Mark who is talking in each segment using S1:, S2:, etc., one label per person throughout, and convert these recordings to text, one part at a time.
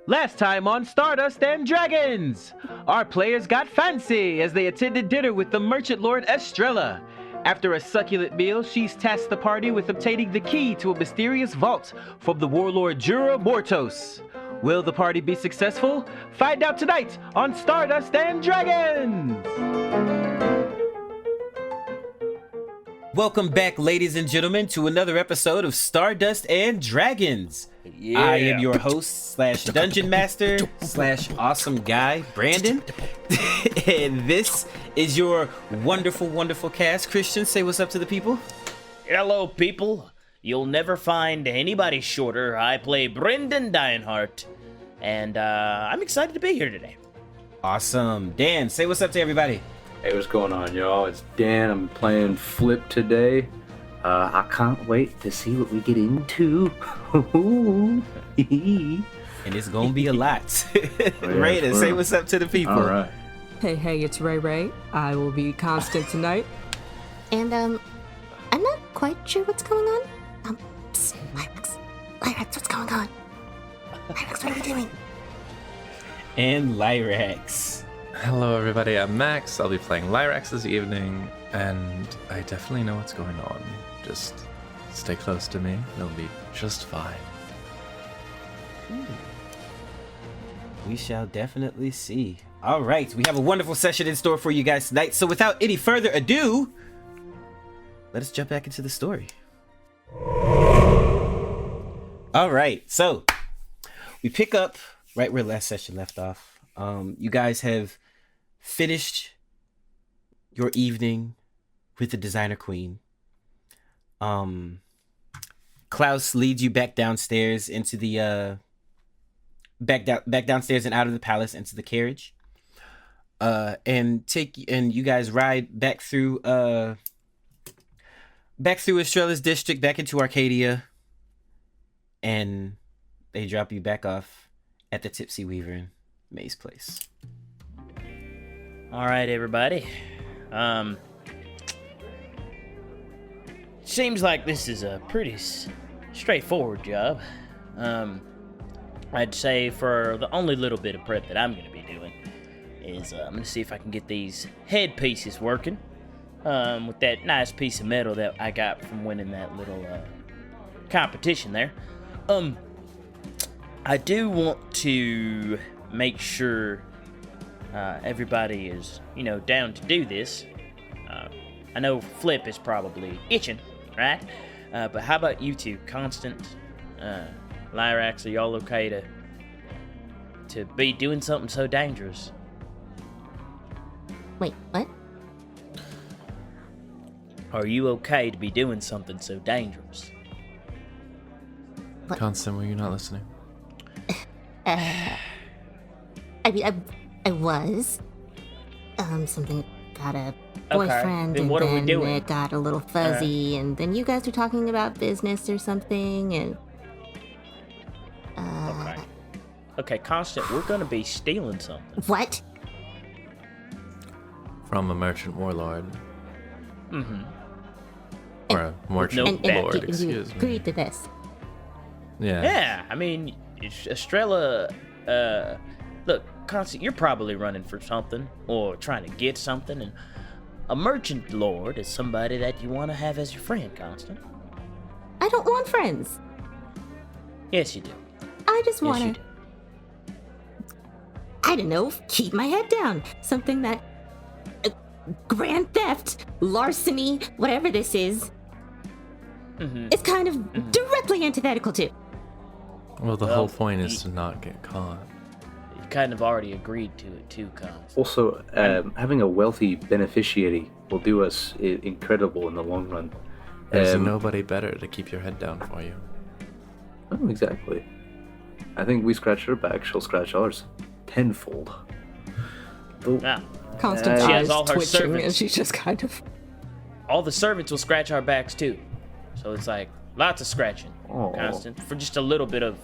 S1: Last time on Stardust and Dragons, our players got fancy as they attended dinner with the merchant lord Estrella. After a succulent meal, she's tasked the party with obtaining the key to a mysterious vault from the warlord Jura Mortos. Will the party be successful? Find out tonight on Stardust and Dragons! Welcome back, ladies and gentlemen, to another episode of Stardust and Dragons. Yeah. I am your host slash dungeon master slash awesome guy, Brenden. And this is your wonderful, wonderful cast. Christian, say what's up to the people.
S2: Hello, people. You'll never find anybody shorter. I play Brenden Dionheart, and I'm excited to be here today.
S1: Awesome. Dan, say what's up to everybody.
S3: Hey, what's going on, y'all? It's Dan. I'm playing Flip today. I can't wait to see what we get into.
S1: And it's gonna be a lot. Rayna, say what's up to the people.
S3: All right.
S4: Hey, it's Ray. I will be constant tonight.
S5: And, I'm not quite sure what's going on. Psst, Lyrax, what's going on? Lyrax, what are we doing?
S1: And Lyrax.
S6: Hello everybody, I'm Max. I'll be playing Lyrax this evening, and I definitely know what's going on. Just stay close to me, it'll be just fine.
S1: We shall definitely see. All right, we have a wonderful session in store for you guys tonight, so without any further ado, let us jump back into the story. All right, so we pick up right where last session left off. You guys have finished your evening with the designer queen. Klaus leads you back downstairs into the back downstairs and out of the palace into the carriage. And you guys ride back through Estrella's district back into Arcadia, and they drop you back off at the Tipsy Weaver in May's place.
S2: All right, everybody. Seems like this is a pretty straightforward job. I'd say for the only little bit of prep that I'm going to be doing is I'm going to see if I can get these headpieces working with that nice piece of metal that I got from winning that little competition there. I do want to make sure everybody is, down to do this. I know Flip is probably itching, right? But how about you two, Constant, Lyrax, are y'all okay to be doing something so dangerous?
S5: Wait, what?
S2: Are you okay to be doing something so dangerous?
S5: What?
S6: Constant, were you not listening?
S5: I was. Something got a boyfriend,
S2: then what
S5: and
S2: are we
S5: then
S2: doing?
S5: it got a little fuzzy, and then you guys were talking about business or something, and...
S2: Okay, Constant, we're gonna be stealing something.
S5: What?
S6: From a merchant warlord.
S2: Mm-hmm.
S6: Or a merchant
S2: no
S6: lord,
S5: you
S6: excuse me.
S5: agreed to this.
S6: Yeah.
S2: I mean, Estrella, look, Constant, you're probably running for something, or trying to get something, and a merchant lord is somebody that you want to have as your friend, Constant.
S5: I don't want friends.
S2: Yes, you do.
S5: I just
S2: Yes,
S5: want
S2: you
S5: to,
S2: do.
S5: I don't know, keep my head down. Something that... grand theft, larceny, whatever this is, it's kind of directly antithetical to.
S6: Well, the whole point is to not get caught.
S2: You kind of already agreed to it too, Constant.
S3: Also, having a wealthy beneficiary will do us incredible in the long run.
S6: There's nobody better to keep your head down for you.
S3: Oh, exactly. I think we scratch her back, she'll scratch ours. Tenfold.
S2: Now,
S4: Constant's
S2: She
S4: eyes
S2: has all her
S4: twitching,
S2: servants.
S4: and she's just kind of...
S2: all the servants will scratch our backs too. So it's like lots of scratching,
S3: Oh.
S2: Constant, for just a little bit of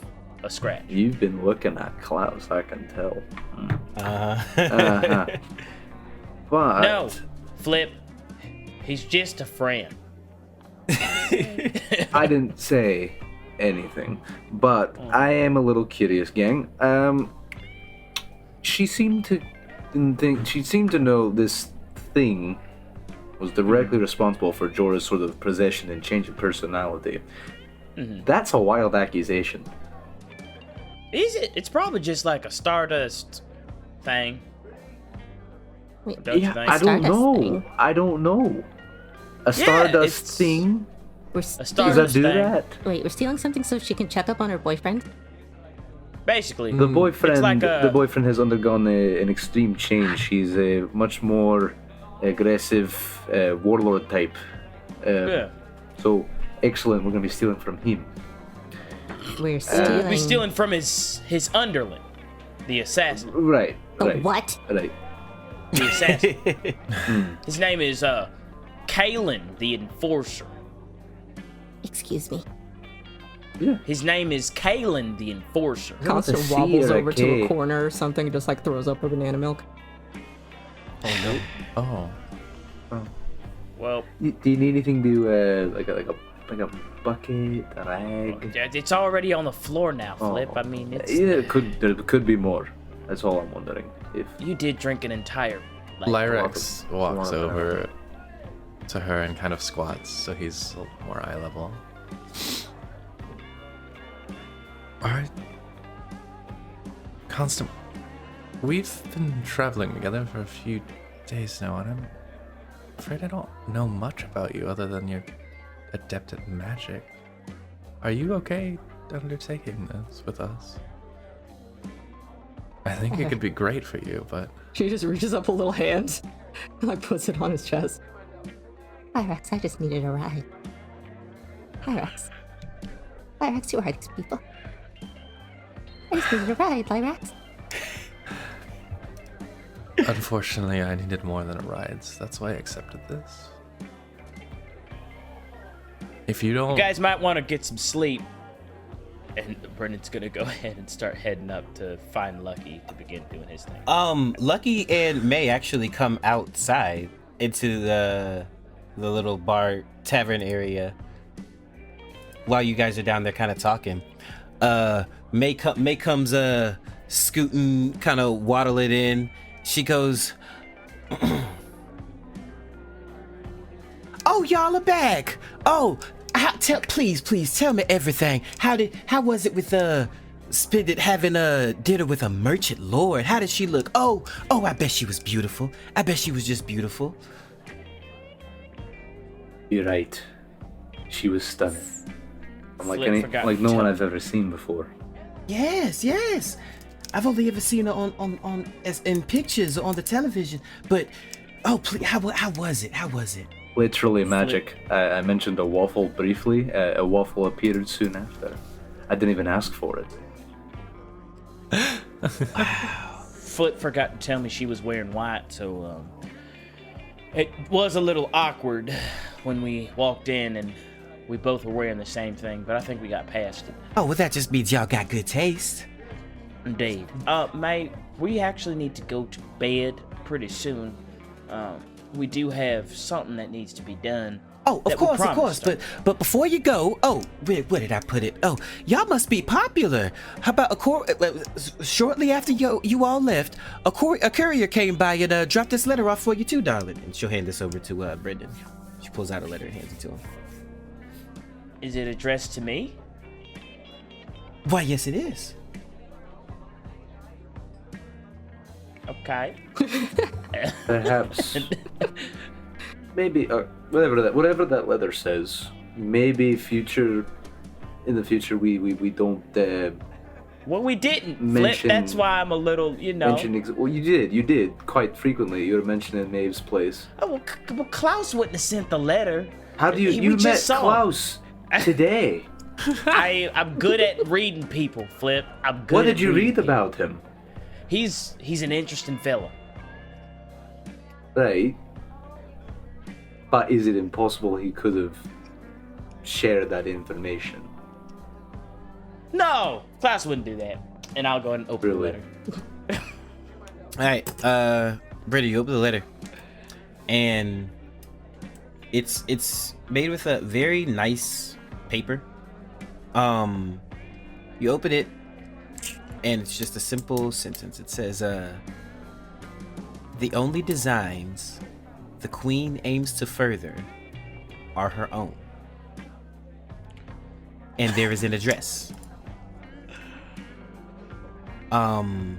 S2: a scratch.
S3: You've been looking at Klaus, I can tell. But...
S2: No, Flip, he's just a friend.
S3: I didn't say anything, but I am a little curious, gang. She seemed to know this thing was directly responsible for Jorah's sort of possession and change of personality. That's a wild accusation.
S2: Is it? It's probably just like a Stardust thing.
S5: Wait,
S2: Don't you
S3: Yeah,
S2: think?
S3: I don't
S5: Stardust
S3: know.
S5: thing?
S3: I don't know. A Stardust
S2: it's-
S3: thing?
S5: We're
S2: A
S3: Does that
S2: Stardust
S3: do
S2: thing.
S3: that?
S5: Wait, we're stealing something so she can check up on her boyfriend?
S2: Basically.
S3: The boyfriend,
S2: It's like
S3: the boyfriend has undergone an extreme change. He's a much more aggressive warlord type.
S2: Yeah.
S3: So excellent. We're gonna be stealing from him.
S5: We're stealing.
S2: We'll be stealing from his underling, the assassin.
S3: Right.
S5: The
S3: right.
S5: what?
S3: Right.
S2: The assassin. His name is Kalen the Enforcer.
S5: Excuse me.
S2: His name is Kalen the Enforcer.
S4: Constant
S3: That's a
S4: wobbles
S3: C or a
S4: over to
S3: K.
S4: a corner or something and just like throws up her banana milk.
S6: Oh.
S2: Well,
S3: Do you need anything to like a bucket, a rag?
S2: it's already on the floor now, Flip.
S3: Oh.
S2: I mean, it's
S3: Yeah, there could be more. That's all I'm wondering. If
S2: you did drink an entire.
S6: Lyrax
S3: walk-
S6: walks
S3: walk
S6: over to her and kind of squats, so he's a little more eye level. Alright. Constant. We've been traveling together for a few days now, and I'm afraid I don't know much about you other than you're adept at magic. Are you okay undertaking this with us? I think it could be great for you, but
S4: She just reaches up a little hand and like puts it on his chest.
S5: Lyrax, I just needed a ride. Lyrax. Lyrax, you are these people. I just needed a ride, Lyrax.
S6: unfortunately I needed more than a ride, so that's why I accepted this. If you don't...
S2: You guys might want to get some sleep. And Brendan's gonna go ahead and start heading up to find Lucky to begin doing his thing.
S7: Lucky and May actually come outside into the little bar tavern area while you guys are down there kind of talking. May comes scooting, kind of waddling in. She goes, "Oh, y'all are back. Oh, please tell me everything. How was it with Spindit having a dinner with a merchant lord? How did she look? Oh, I bet she was beautiful. I bet she was just beautiful."
S3: you're right, she was stunning. I'm like
S2: Flip forgot
S3: like
S2: to
S3: no one
S2: tell-
S3: I've ever seen before.
S7: Yes. I've only ever seen her on as in pictures or on the television. But please, how was it? How was it?
S3: Literally magic. I mentioned a waffle briefly. A waffle appeared soon after. I didn't even ask for it.
S2: Flip forgot to tell me she was wearing white, so it was a little awkward when we walked in and we both were wearing the same thing, but I think we got past it.
S7: Oh, well, that just means y'all got good taste.
S2: Indeed. May, we actually need to go to bed pretty soon. We do have something that needs to be done.
S7: Oh, of course. But before you go, where did I put it? Oh, y'all must be popular. How about shortly after you all left, a courier came by and dropped this letter off for you too, darling. And she'll hand this over to Brenden. She pulls out a letter and hands it to him.
S2: Is it addressed to me?
S7: Why, yes, it is.
S2: Okay.
S3: Perhaps, maybe whatever that letter says. Maybe in the future we don't
S2: Well, we didn't, Flip.
S3: mention-
S2: That's why I'm a little,
S3: mention. Well, you did quite frequently. You were mentioning Maeve's place.
S2: Oh, well, Klaus wouldn't have sent the letter.
S3: How do you
S2: We
S3: you
S2: just
S3: met
S2: saw him.
S3: Klaus today?
S2: I'm good at reading people, Flip. I'm good.
S3: What
S2: at
S3: did you
S2: reading
S3: read about him?
S2: people. He's an interesting fella.
S3: Right. But is it impossible he could have shared that information?
S2: No, Klaus wouldn't do that. And I'll go ahead and open
S3: Really?
S2: the letter.
S7: All right, Brenden, you open the letter, and it's made with a very nice paper. You open it, and it's just a simple sentence. It says, the only designs the queen aims to further are her own. And there is an address. To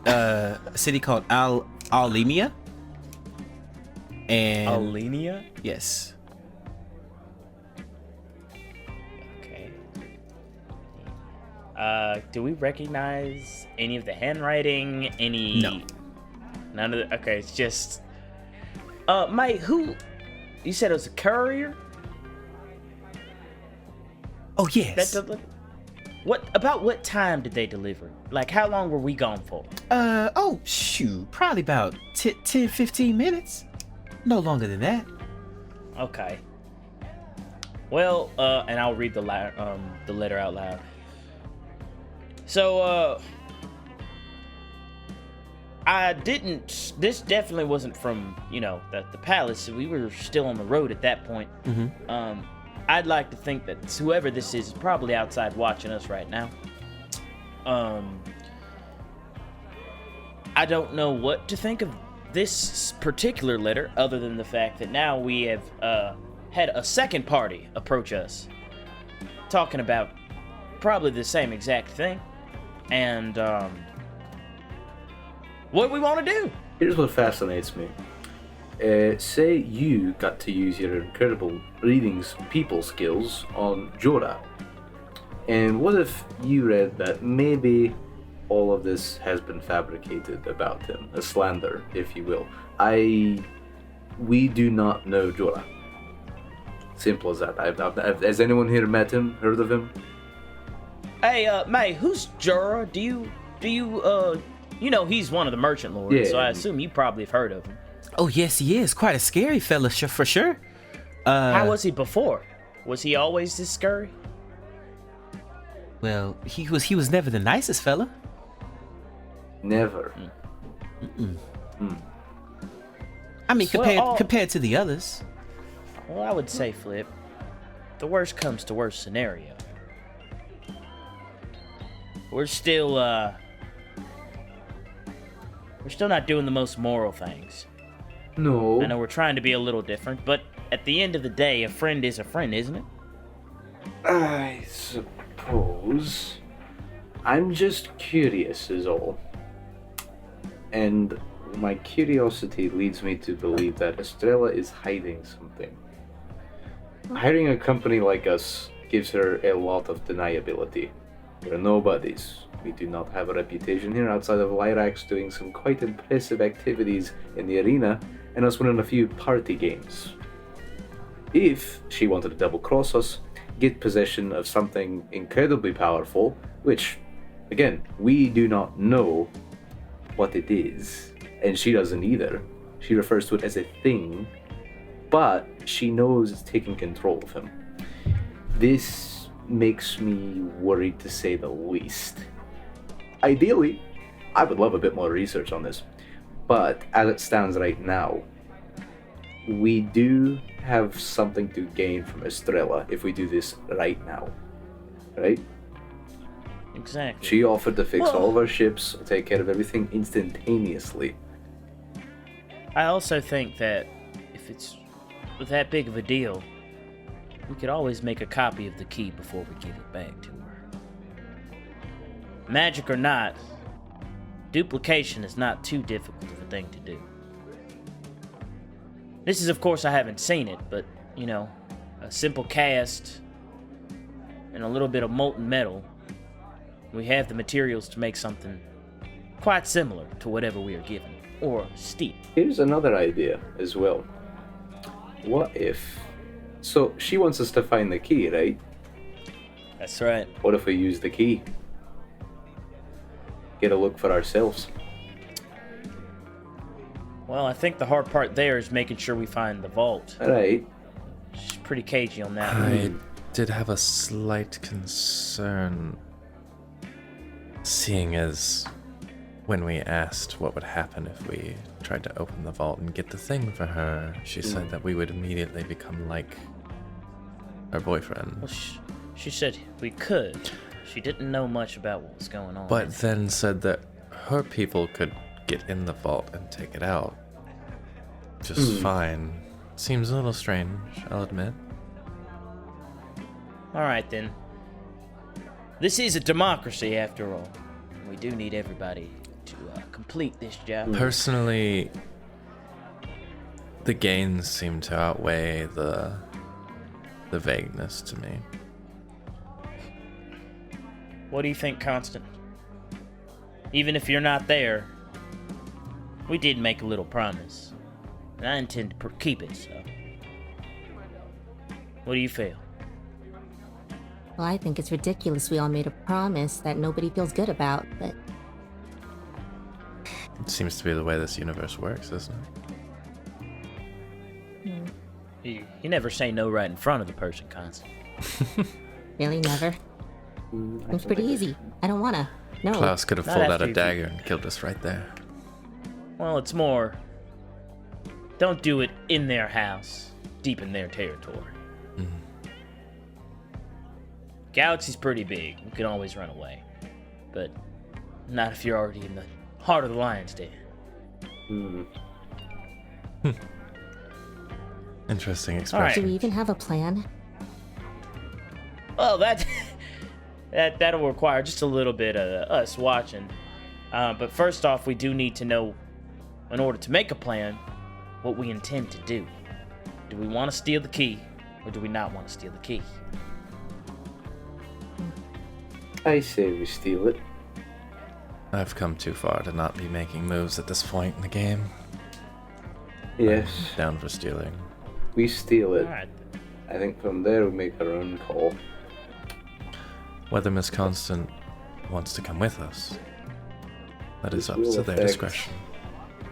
S7: a city called Alenia. And
S2: Alenia?
S7: yes.
S2: Okay. Do we recognize any of the handwriting?
S7: No.
S2: None of the. Okay, it's just. Mate, who? You said it was a courier?
S7: Oh yes.
S2: What time did they deliver? Like, how long were we gone for?
S7: Oh shoot, probably about 10, 15 minutes. No longer than that.
S2: Okay. Well, and I'll read the letter out loud. So, this definitely wasn't from, the palace. We were still on the road at that point.
S7: Mm-hmm.
S2: I'd like to think that whoever this is probably outside watching us right now. I don't know what to think of this particular letter, other than the fact that now we have had a second party approach us, talking about probably the same exact thing, and what we want to do.
S3: Here's what fascinates me. Say you got to use your incredible reading people skills on Jorah. And what if you read that maybe all of this has been fabricated about him, a slander, if you will? We do not know Jorah. Simple as that. Has anyone here met him, heard of him?
S2: Hey, May, who's Jorah? Do you, he's one of the merchant lords,
S3: Yeah.
S2: so I assume you probably have heard of him.
S7: Oh yes, he is quite a scary fella, for sure.
S2: How was he before? Was he always this scary?
S7: Well, he was never the nicest fella.
S3: Never.
S7: I mean,
S2: Well,
S7: compared to the others.
S2: Well, I would say, Flip, the worst comes to worst scenario. We're still not doing the most moral things.
S3: No.
S2: I know we're trying to be a little different, but at the end of the day, a friend is a friend, isn't it?
S3: I suppose. I'm just curious is all. And my curiosity leads me to believe that Estrella is hiding something. Hiring a company like us gives her a lot of deniability. We're nobodies. We do not have a reputation here outside of Lyrax doing some quite impressive activities in the arena and us winning a few party games. If she wanted to double cross us, get possession of something incredibly powerful, which, again, we do not know what it is, and she doesn't either. She refers to it as a thing, but she knows it's taking control of him. This makes me worried, to say the least. Ideally, I would love a bit more research on this, but as it stands right now, we do have something to gain from Estrella if we do this right now, right?
S2: Exactly.
S3: She offered to fix all of our ships, take care of everything instantaneously.
S2: I also think that if it's that big of a deal, we could always make a copy of the key before we give it back to her. Magic or not, duplication is not too difficult of a thing to do. This is, of course, I haven't seen it, but, a simple cast and a little bit of molten metal, we have the materials to make something quite similar to whatever we are given, or steep.
S3: Here's another idea as well. What if... So, she wants us to find the key, right?
S2: That's right.
S3: What if we use the key? Get a look for ourselves.
S2: Well, I think the hard part there is making sure we find the vault.
S3: Alright.
S2: She's pretty cagey on that.
S6: I did have a slight concern, seeing as when we asked what would happen if we tried to open the vault and get the thing for her, she said that we would immediately become like her boyfriend.
S2: She said we could. She didn't know much about what was going on.
S6: But then said that her people could get in the vault and take it out. Just fine. Seems a little strange, I'll admit.
S2: Alright then. This is a democracy after all. We do need everybody to complete this job.
S6: Personally, the gains seem to outweigh the vagueness to me.
S2: What do you think, Constant? Even if you're not there, we did make a little promise. And I intend to keep it, so. What do you feel?
S5: Well, I think it's ridiculous we all made a promise that nobody feels good about, but
S6: It seems to be the way this universe works, doesn't it?
S2: You never say no right in front of the person, Constant.
S5: really never. It's pretty easy. I don't wanna. No.
S6: Klaus could have
S2: Not
S6: pulled out
S2: after
S6: a
S2: you-
S6: dagger and killed us right there.
S2: Well, it's more. Don't do it in their house, deep in their territory. Galaxy's pretty big. You can always run away. But not if you're already in the heart of the lion's den.
S6: Interesting
S2: Alright.
S6: expression.
S5: Do we even have a plan?
S2: Well, that'll require just a little bit of us watching. But first off, we do need to know, in order to make a plan, what we intend to do. Do we want to steal the key, or do we not want to steal the key?
S3: I say we steal it.
S6: I've come too far to not be making moves at this point in the game.
S3: Yes,
S6: I'm down for stealing.
S3: we steal it.
S2: Alright.
S3: I think from there we make our own call.
S6: Whether Miss Constant wants to come with us, that is
S3: This
S6: up
S3: will
S6: to their
S3: affect
S6: discretion.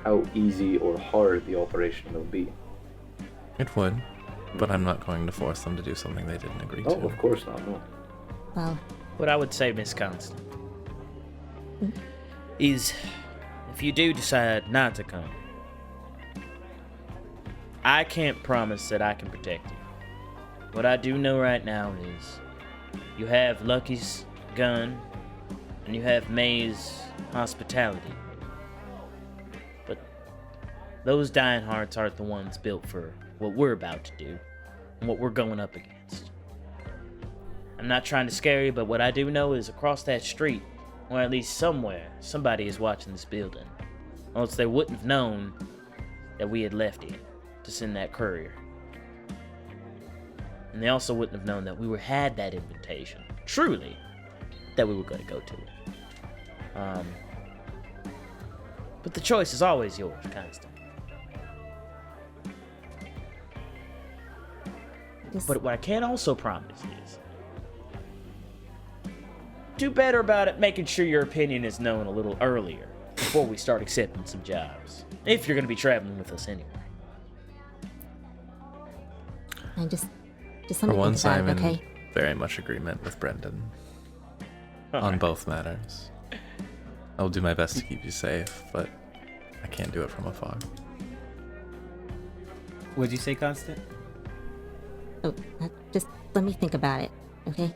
S3: How easy or hard the operation will be.
S6: It would, but I'm not going to force them to do something they didn't agree
S3: Oh,
S6: to.
S3: of course not, no.
S5: Well,
S2: What I would say, Miss Constant, is if you do decide not to come, I can't promise that I can protect you. What I do know right now is you have Lucky's gun and you have May's hospitality. But those Dionhearts aren't the ones built for what we're about to do and what we're going up against. I'm not trying to scare you, but what I do know is across that street, or at least somewhere, somebody is watching this building. Or else they wouldn't have known that we had left it to send that courier. And they also wouldn't have known that we had that invitation, truly, that we were going to go to it. But the choice is always yours, Constant.
S5: just,
S2: But what I can also promise is, do better about it making sure your opinion is known a little earlier before we start accepting some jobs. If you're going to be traveling with us anyway.
S5: I just let
S6: For
S5: me think
S6: once,
S5: about
S6: I'm
S5: it,
S6: in
S5: okay?
S6: very much agreement with Brenden on
S2: Alright.
S6: both matters. I'll do my best to keep you safe, but I can't do it from afar.
S7: What'd you say, Constant?
S5: Oh, just let me think about it, okay?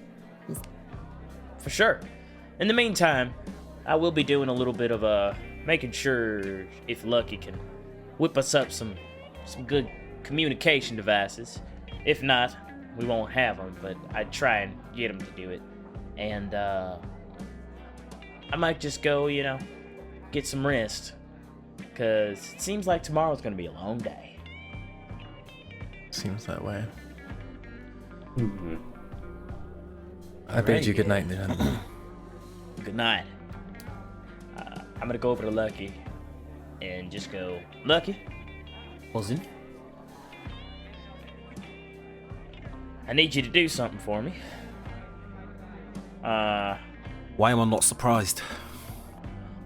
S2: For sure. In the meantime, I will be doing a little bit of making sure if Lucky can whip us up some good communication devices. If not, we won't have them, but I'd try and get him to do it. And I might just go, get some rest. Because it seems like tomorrow's going to be a long day.
S6: Seems that way.
S3: Mm-hmm.
S6: I bid you good night, then.
S2: Good night. I'm going to go over to Lucky and just go, Lucky,
S7: Wasn't?
S2: I need you to do something for me.
S7: Why am I not surprised?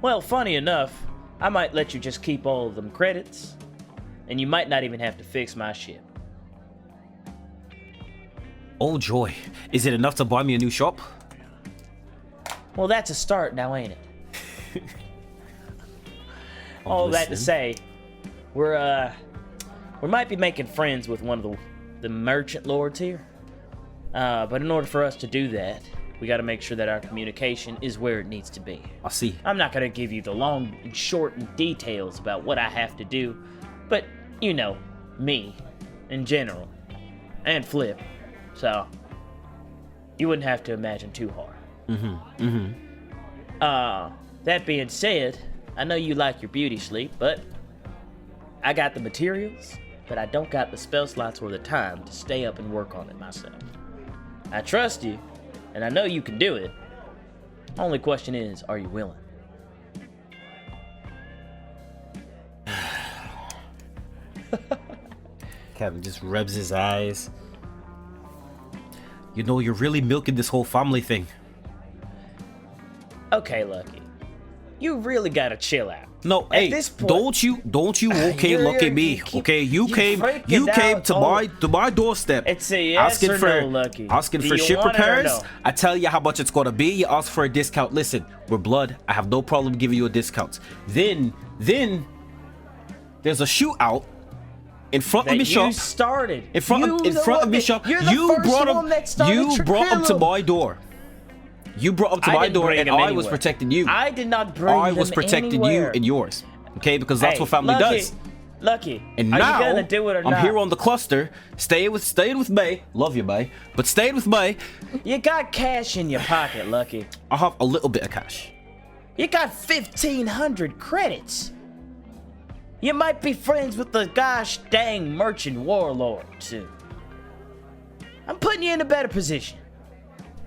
S2: Well, funny enough, I might let you just keep all of them credits, and you might not even have to fix my ship.
S7: Oh joy. Is it enough to buy me a new shop?
S2: Well, that's a start now, ain't it? All that to say, we might be making friends with one of the merchant lords here. But in order for us to do that, we got to make sure that our communication is where it needs to be.
S7: I see.
S2: I'm not going to give you the long and short and details about what I have to do, but you know, me in general, and Flip, so you wouldn't have to imagine too hard. That being said, I know you like your beauty sleep, but I got the materials, but I don't got the spell slots or the time to stay up and work on it myself. I trust you, and I know you can do it. Only question is, are you willing?
S7: Kevin just rubs his eyes. You know, you're really milking this whole family thing.
S2: Okay, Lucky. You really gotta chill out.
S7: No,
S2: At
S7: hey,
S2: this point-
S7: don't you okay look at me, okay? You came to my doorstep
S2: It's a yes
S7: asking
S2: or
S7: for
S2: no, Lucky.
S7: asking
S2: Do
S7: for
S2: you
S7: ship
S2: want it or
S7: repairs.
S2: no?
S7: I tell you how much it's gonna be. You ask for a discount. Listen, we're blood. I have no problem giving you a discount. Then there's a shootout in front
S2: That
S7: of me
S2: you
S7: shop.
S2: started.
S7: In front of me shop.
S2: You're the first one that started
S7: You brought them to
S2: Tricrillo.
S7: my door. You brought them to
S2: I
S7: my
S2: didn't
S7: door,
S2: bring
S7: and
S2: them
S7: I was
S2: anywhere.
S7: protecting you.
S2: I did not bring
S7: I
S2: them
S7: was protecting you
S2: anywhere.
S7: and yours. Okay, because that's
S2: Hey,
S7: what family
S2: Lucky,
S7: does.
S2: Lucky,
S7: And
S2: are
S7: now
S2: you gonna do it or
S7: I'm
S2: not?
S7: here on the cluster, staying with May. Love you, May, but staying with May.
S2: You got cash in your pocket, Lucky.
S7: I have a little bit of cash.
S2: You got 1,500 credits. You might be friends with the gosh dang merchant warlord, too. I'm putting you in a better position.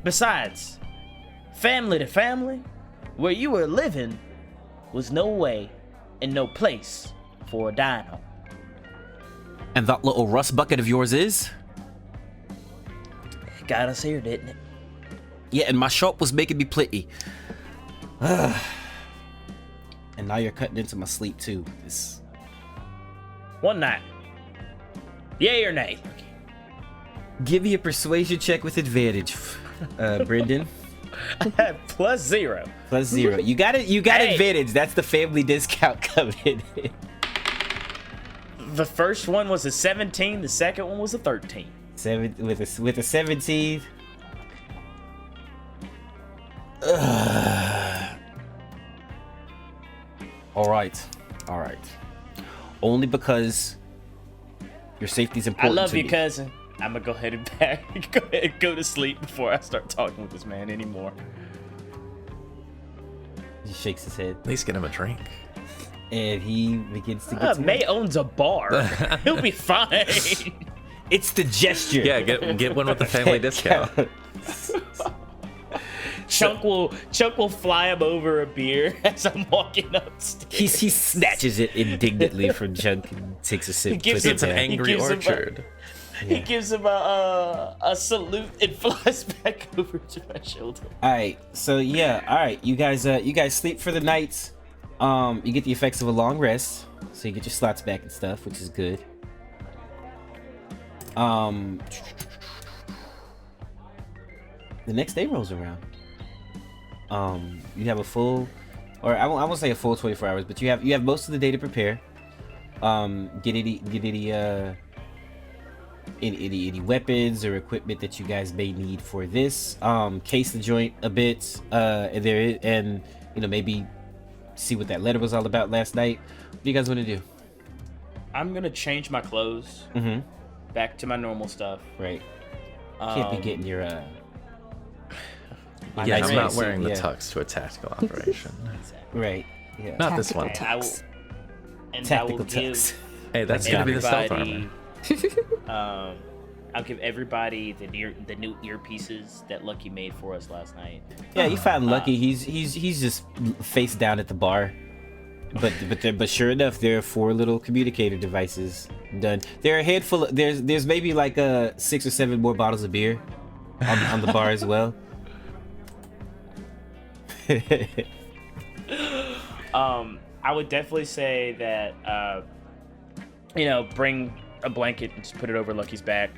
S2: Besides, family to family, where you were living was no way and no place for a Dionheart.
S7: And that little rust bucket of yours is?
S2: Got us here, didn't it?
S7: Yeah, and my shop was making me pretty. And now you're cutting into my sleep too. This...
S2: One night. Yay or nay?
S7: Give me a persuasion check with advantage, Brenden.
S2: +0.
S7: +0. You got it. You got
S2: Hey.
S7: advantage. That's the family discount coming in.
S2: The first one was a 17, the second one was a 13.
S7: With a 17. All right. Only because your safety's
S2: I
S7: important.
S2: love
S7: to
S2: you,
S7: me.
S2: cousin. I'm gonna go ahead and go to sleep before I start talking with this man anymore.
S7: He shakes his head
S6: At least get him a drink.
S7: and he begins to get.
S2: May owns a bar. He'll be fine.
S7: It's the gesture.
S6: Yeah, get one with the family discount.
S2: Chunk will fly him over a beer as I'm walking upstairs.
S7: He snatches it indignantly from Chunk and takes a sip.
S2: gives
S7: puts
S2: him
S7: it
S6: It's an
S7: down.
S2: He
S6: angry
S2: gives him a-
S6: orchard.
S2: He gives him a salute and flies back over to my shoulder.
S7: All right, so yeah, all right, you guys sleep for the night. You get the effects of a long rest, so you get your slots back and stuff, which is good. The next day rolls around. You have a full, or I won't say a full 24 hours, but you have most of the day to prepare. Get any weapons or equipment that you guys may need for this. Case the joint a bit, and maybe see what that letter was all about last night. What do you guys want to do?
S2: I'm gonna change my clothes back to my normal stuff.
S7: Right. Can't be getting your
S2: My
S6: Yeah,
S2: nice
S6: I'm not
S2: suit,
S6: wearing the
S7: yeah.
S6: tux to a tactical operation.
S7: right. Yeah.
S6: Not this one.
S2: And I will,
S7: Tactical
S2: give
S7: tux.
S6: Hey, that's gonna be the stealth armor.
S2: I'll give everybody the new earpieces that Lucky made for us last night.
S7: Yeah, you found Lucky. He's just face down at the bar. But sure enough, there are 4 little communicator devices done. There are a handful. There's maybe like 6 or 7 more bottles of beer on the bar as well.
S2: I would definitely say that bring a blanket and just put it over Lucky's back.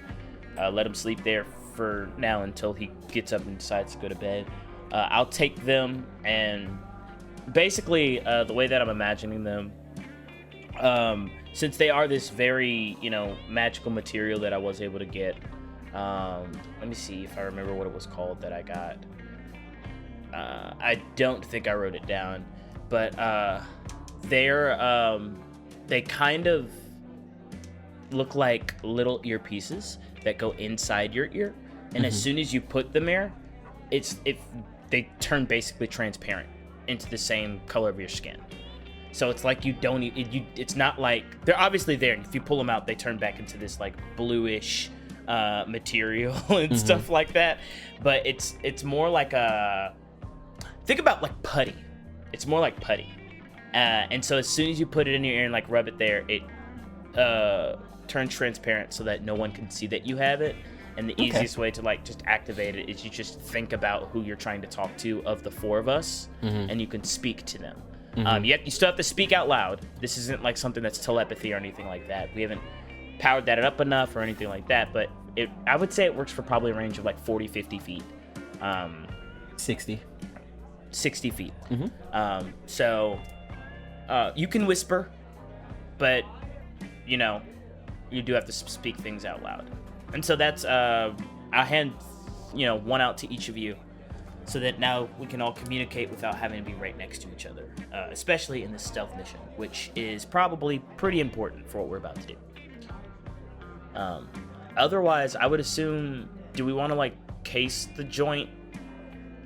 S2: Let him sleep there for now until he gets up and decides to go to bed. I'll take them, and basically the way that I'm imagining them, since they are this very magical material that I was able to get, Let me see if I remember what it was called that I got. I don't think I wrote it down, but they kind of look like little earpieces that go inside your ear, and as soon as you put them there, they turn basically transparent into the same color of your skin. So it's like it's not like they're obviously there, and if you pull them out, they turn back into this like bluish material and stuff like that. But it's more like think about like putty. It's more like putty. And so as soon as you put it in your ear and like rub it there, it turns transparent so that no one can see that you have it. And the easiest way to like just activate it is you just think about who you're trying to talk to of the four of us, and you can speak to them. You still have to speak out loud. This isn't like something that's telepathy or anything like that. We haven't powered that up enough or anything like that, but I would say it works for probably a range of like 40, 50 feet.
S7: 60
S2: feet. So you can whisper, but you do have to speak things out loud. And so that's I'll hand one out to each of you, so that now we can all communicate without having to be right next to each other, especially in this stealth mission, which is probably pretty important for what we're about to do. Otherwise, I would assume, do we want to like case the joint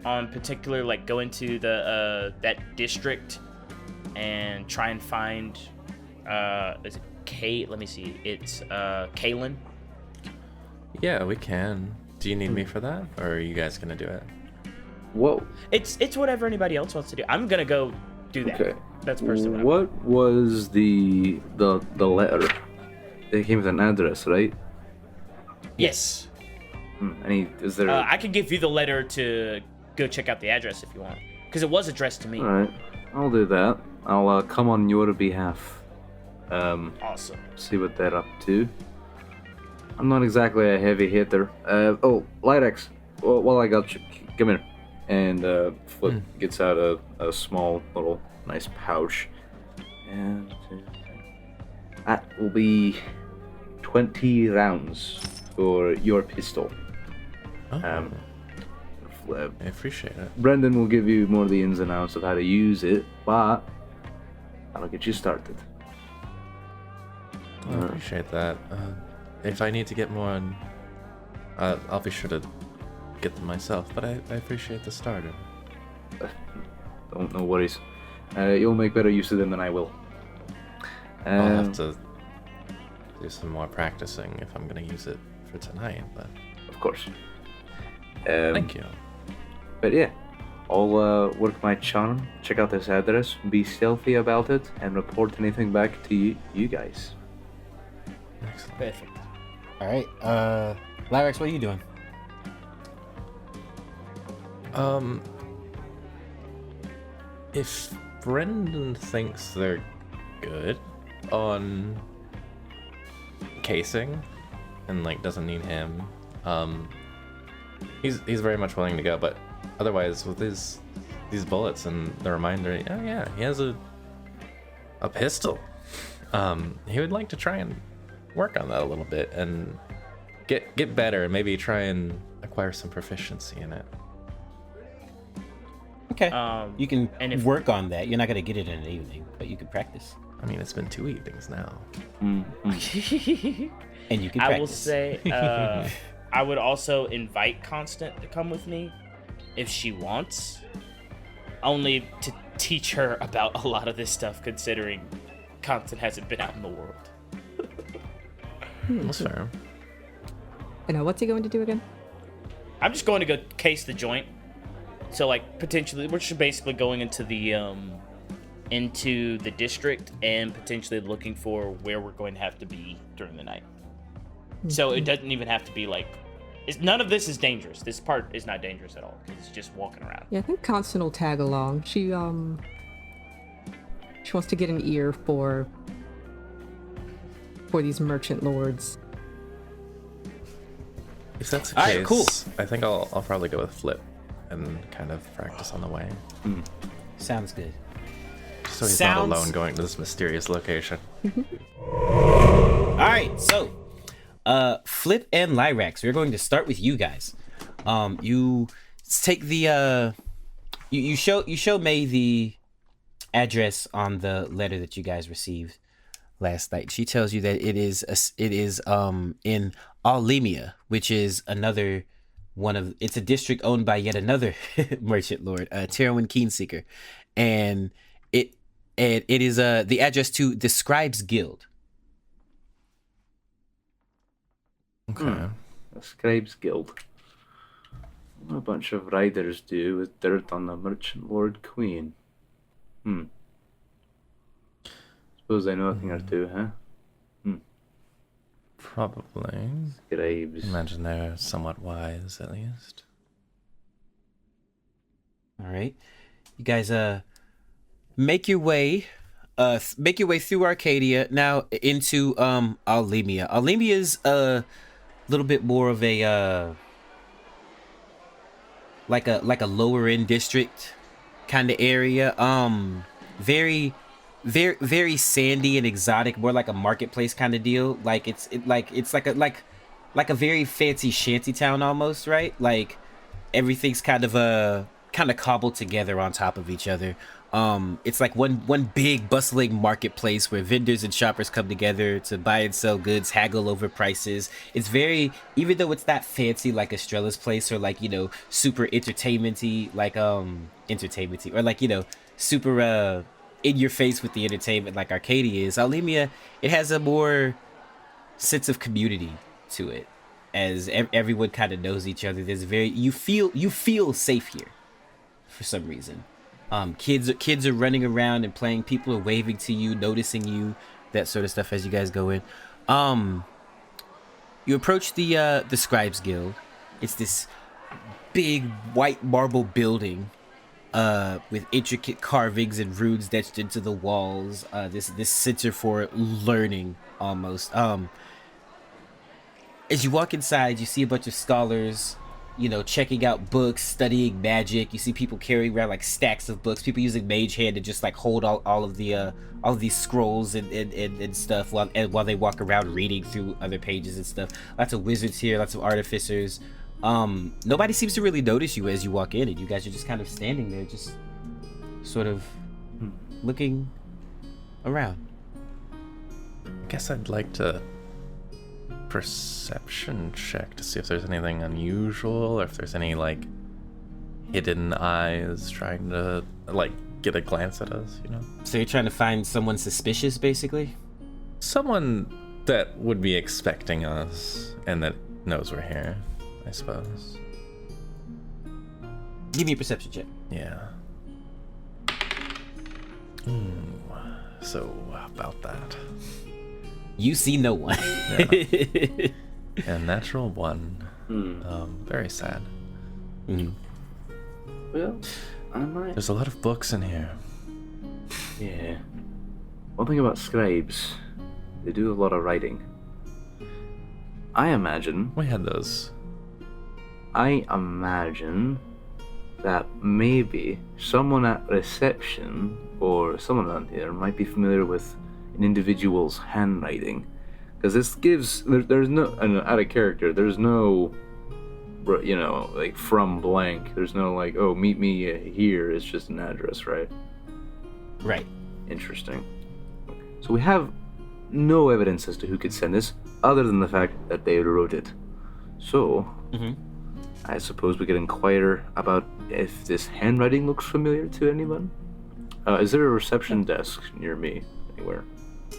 S2: on particular, like go into the that district and try and find is it Kate? Let me see. It's Kaylin.
S6: Yeah, we can. Do you need me for that, or are you guys gonna do it?
S3: Whoa.
S2: It's whatever anybody else wants to do. I'm gonna go do that.
S3: Okay.
S2: That's personally
S3: what was the letter? It came with an address, right?
S2: Yes.
S3: Is there?
S2: I can give you the letter to go check out the address if you want, because it was addressed to me.
S3: All right, I'll do that. I'll come on your behalf.
S2: Awesome.
S3: See what they're up to. I'm not exactly a heavy hitter. Lyrax, while I got you, come here. And Flip gets out a small little nice pouch. And that will be 20 rounds for your pistol.
S6: Oh.
S3: Flip.
S6: I appreciate it.
S3: Brenden will give you more of the ins and outs of how to use it, but that'll get you started.
S6: I appreciate that. If I need to get more, I'll be sure to get them myself, but I appreciate the starter.
S3: No worries. You'll make better use of them than I will.
S6: I'll have to do some more practicing if I'm going to use it for tonight, but...
S3: Of course.
S6: Thank you.
S3: But yeah, I'll work my charm, check out this address, be stealthy about it, and report anything back to you guys.
S6: Excellent.
S2: Perfect.
S7: All right, Lyrax, what are you doing?
S6: If Brenden thinks they're good on casing and like doesn't need him, he's very much willing to go. But otherwise, with these bullets and the reminder, oh yeah, he has a pistol. He would like to try and work on that a little bit and get better and maybe try and acquire some proficiency in it.
S7: Okay. You can
S2: and
S7: work on that. You're not gonna get it in an evening, but you can practice.
S6: I mean, it's been 2 evenings now.
S7: And you can practice.
S2: I will say, I would also invite Constant to come with me if she wants, only to teach her about a lot of this stuff, considering Constant hasn't been out in the world.
S6: That's fair.
S4: And what's he going to do again?
S2: I'm just going to go case the joint. So, like, potentially, we're just basically going into the district and potentially looking for where we're going to have to be during the night. So it doesn't even have to be like, none of this is dangerous. This part is not dangerous at all because it's just walking around.
S4: Yeah, I think Constant will tag along. She wants to get an ear for these merchant lords.
S6: If that's the
S7: All
S6: case,
S7: right, cool.
S6: I think I'll probably go with Flip and kind of practice on the way.
S7: Sounds good.
S6: So he's not alone going to this mysterious location.
S7: All right, so Flip and Lyrax, we're going to start with you guys. You take the you show May the address on the letter that you guys received last night. She tells you that it is in Allemia, which is another it's a district owned by yet another merchant lord, Terwin Keenseeker, and it is the address to the Scribes Guild.
S3: Okay. The Scribes Guild. What a bunch of riders do with dirt on the Merchant Lord Queen. Suppose I know a thing or two, huh?
S6: Probably.
S3: Scribes.
S6: Imagine they're somewhat wise, at least.
S7: All right, you guys make your way through Arcadia now into Allemia. Allemia is a little bit more of a like a lower end district kind of area. Very sandy and exotic, more like a marketplace kind of deal. Like it's like a very fancy shanty town almost, right? Like everything's kind of cobbled together on top of each other. It's like one big bustling marketplace where vendors and shoppers come together to buy and sell goods, haggle over prices. It's very, even though it's not fancy like Estrella's place or like, super entertainmenty, like entertainmenty, or like, super in your face with the entertainment like Arcadia is. Allemia, it has a more sense of community to it, as everyone kind of knows each other. There's you feel safe here for some reason. Kids are running around and playing. People are waving to you, noticing you, that sort of stuff as you guys go in. You approach the Scribes Guild. It's this big white marble building with intricate carvings and runes etched into the walls. This center for learning almost. As you walk inside, you see a bunch of scholars, checking out books, studying magic. You see people carrying around like stacks of books, people using mage hand to just like hold all of these scrolls and stuff while they walk around reading through other pages and stuff. Lots of wizards here, lots of artificers. Nobody seems to really notice you as you walk in, and you guys are just kind of standing there, just sort of looking around.
S6: I guess I'd like to perception check to see if there's anything unusual, or if there's any like hidden eyes trying to like get a glance at us,
S7: So you're trying to find someone suspicious, basically?
S6: Someone that would be expecting us and that knows we're here, I suppose.
S7: Give me a perception check.
S6: Yeah. So about that.
S7: You see no one.
S6: Yeah. A natural one. Very sad.
S3: Well, I might.
S6: There's a lot of books in here.
S3: Yeah. One thing about scribes, they do a lot of writing. I imagine
S6: We had those.
S3: that maybe someone at reception or someone around here might be familiar with an individual's handwriting, because this gives there's no, and out of character, there's no, like from blank, there's no like, oh, meet me here. It's just an address, right?
S7: Right.
S3: Interesting. So we have no evidence as to who could send this, other than the fact that they wrote it. So I suppose we could inquire about if this handwriting looks familiar to anyone. Is there a reception desk near me anywhere?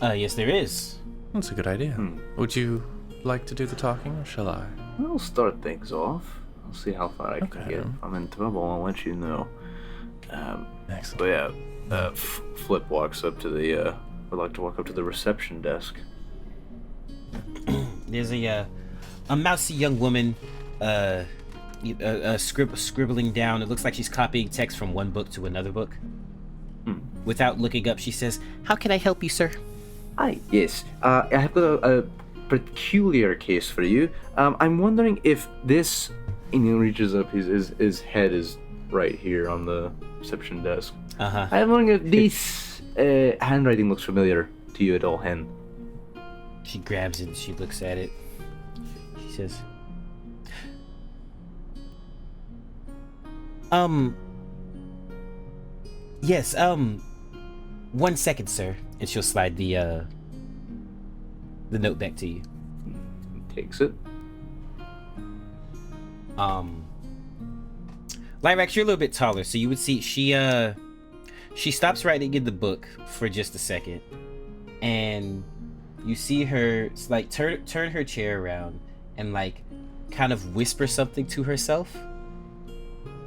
S7: Yes, there is.
S6: That's a good idea. Would you like to do the talking, or shall I?
S3: I'll start things off. I'll see how far I can
S6: Okay.
S3: get. If I'm in trouble, I'll let you know.
S6: Excellent.
S3: But yeah, Flip walks up to the, would like to walk up to the reception desk.
S7: There's a mousy young woman scribbling down. It looks like she's copying text from one book to another book. Without looking up, she says, "How can I help you, sir?"
S3: Hi, yes. I have got a peculiar case for you. I'm wondering if this, and he reaches up, his head is right here on the reception desk. I'm wondering if this handwriting looks familiar to you at all, Hen.
S7: She grabs it and she looks at it. says, yes, 1 second, sir. And she'll slide the note back to you.
S3: Takes it.
S7: Lyrax, you're a little bit taller, so you would see she stops writing in the book for just a second, and you see her like turn her chair around and like kind of whisper something to herself.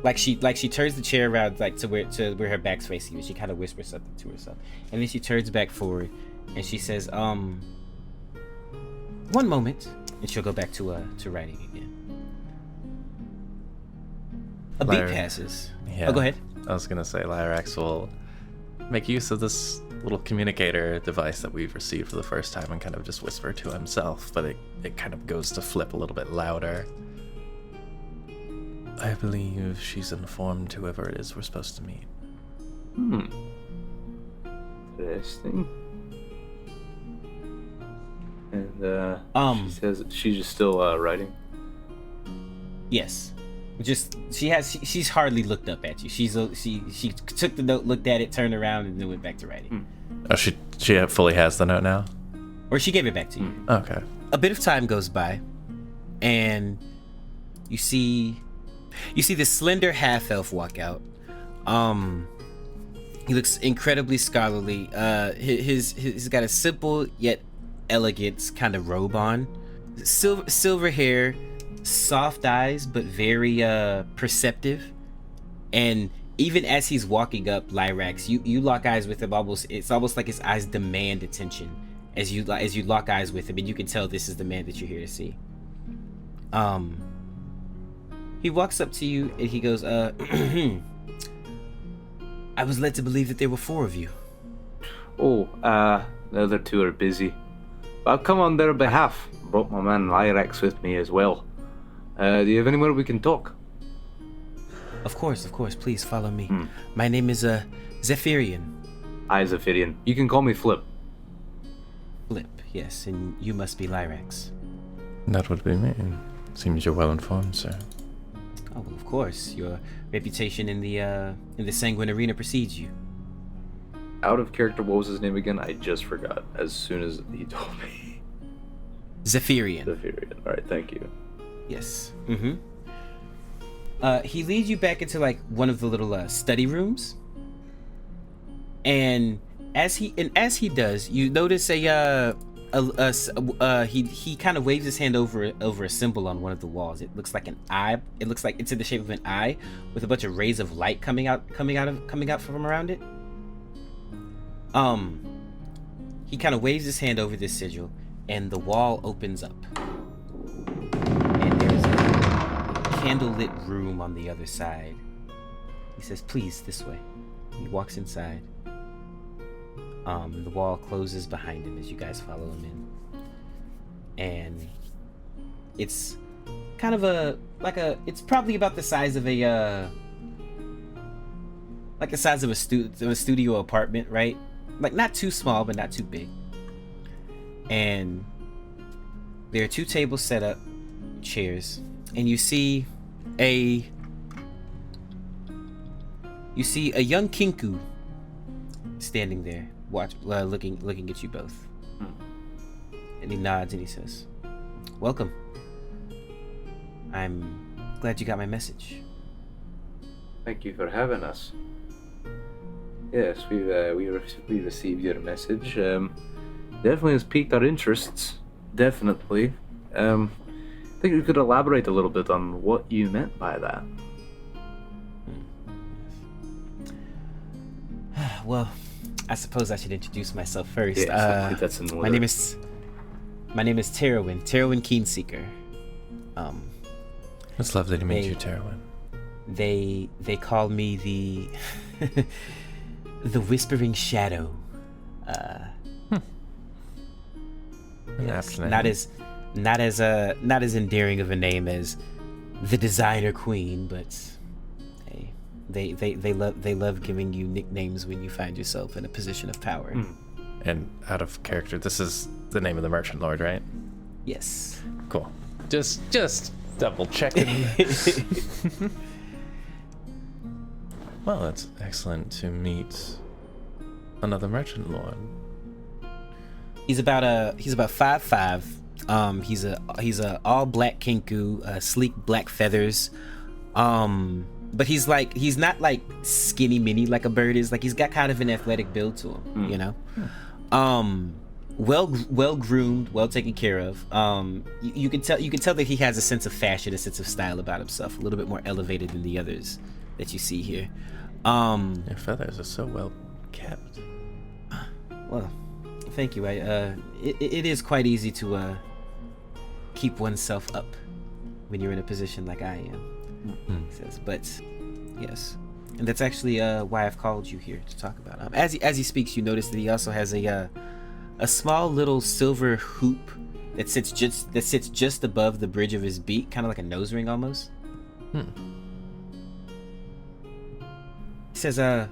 S7: Like she turns the chair around like to where her back's facing you. She kind of whispers something to herself, and then she turns back forward and she says, "1 moment," and she'll go back to writing again. A beat passes.
S6: Yeah.
S7: Oh, go ahead.
S6: I was gonna say Lyrax will make use of this little communicator device that we've received for the first time and kind of just whisper to himself, but it kind of goes to flip a little bit louder. I believe she's informed whoever it is we're supposed to meet.
S3: Interesting. And she says she's just still writing.
S7: Yes. She's hardly looked up at you. She took the note, looked at it, turned around, and then went back to writing.
S6: Oh, she fully has the note now?
S7: Or she gave it back to you.
S6: Okay.
S7: A bit of time goes by, and you see this slender half-elf walk out. He looks incredibly scholarly. He's got a simple yet elegant kind of robe on. Silver hair, soft eyes, but very perceptive. And even as he's walking up, Lyrax, you lock eyes with him. It's almost like his eyes demand attention as you lock eyes with him, and you can tell this is the man that you're here to see. He walks up to you and he goes, I was led to believe that there were 4 of you.
S3: Oh, the other 2 are busy. I've come on their behalf. Brought my man Lyrax with me as well. Do you have anywhere we can talk?
S7: Of course, please follow me. My name is Zephyrian.
S3: Hi, Zephyrian. You can call me Flip.
S7: Flip, yes, and you must be Lyrax.
S6: That would be me. Seems you're well informed, sir.
S7: Oh, well, of course. Your reputation in the Sanguine Arena precedes you.
S3: Out of character, what was his name again? I just forgot as soon as he told me.
S7: Zephyrian.
S3: Zephyrian. Alright, thank you.
S7: Yes. He leads you back into like one of the little study rooms. And as he does, you notice he kind of waves his hand over a symbol on one of the walls. It looks like an eye. It looks like it's in the shape of an eye with a bunch of rays of light coming out from around it. He kind of waves his hand over this sigil, and the wall opens up. And there's a candlelit room on the other side. He says, "Please, this way." He walks inside. The wall closes behind him as you guys follow him in. And it's kind of it's probably about the size of a studio apartment, right? Like not too small, but not too big. And there are 2 tables set up, chairs, and you see a young Kinku standing there, looking at you both. And he nods and he says, "Welcome. I'm glad you got my message."
S3: Thank you for having us. Yes, we received your message. Definitely has piqued our interests. Definitely. I think you could elaborate a little bit on what you meant by that.
S7: Well, I suppose I should introduce myself first.
S3: Yeah, that's in order.
S7: My name is Terwin Keenseeker.
S6: It's lovely to meet you, Terwin.
S7: They call me the the Whispering Shadow.
S6: Yes,
S7: not as endearing of a name as the Designer Queen, but hey, they love giving you nicknames when you find yourself in a position of power.
S6: And out of character, this is the name of the Merchant Lord, right?
S7: Yes.
S6: Cool. Just double checking. Well, it's excellent to meet another merchant lord.
S7: He's about 5'5". He's a all black kinku, sleek black feathers. But he's not like skinny mini like a bird is. Like he's got kind of an athletic build to him, you know. Well groomed, well taken care of. You can tell that he has a sense of fashion, a sense of style about himself, a little bit more elevated than the others that you see here.
S6: Your feathers are so well kept.
S7: Well, thank you. It is quite easy to keep oneself up when you're in a position like I am. He says, but yes, and that's actually why I've called you here to talk about. As he speaks, you notice that he also has a small little silver hoop that sits just above the bridge of his beak, kind of like a nose ring almost. He says, I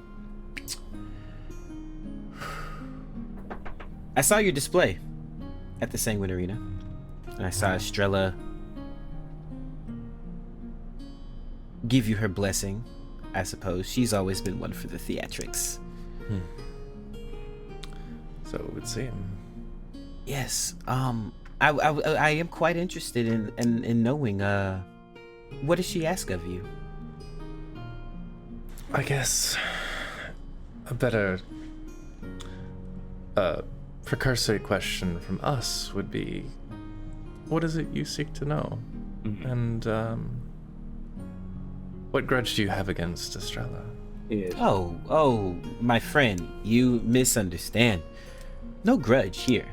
S7: saw your display at the Sanguine Arena, and I saw Estrella give you her blessing, I suppose. She's always been one for the theatrics.
S6: So it would seem.
S7: Yes. I am quite interested in knowing, what does she ask of you?
S6: I guess a better precursory question from us would be, what is it you seek to know? And what grudge do you have against Estrella?
S3: Yes.
S7: Oh, my friend, you misunderstand. No grudge here.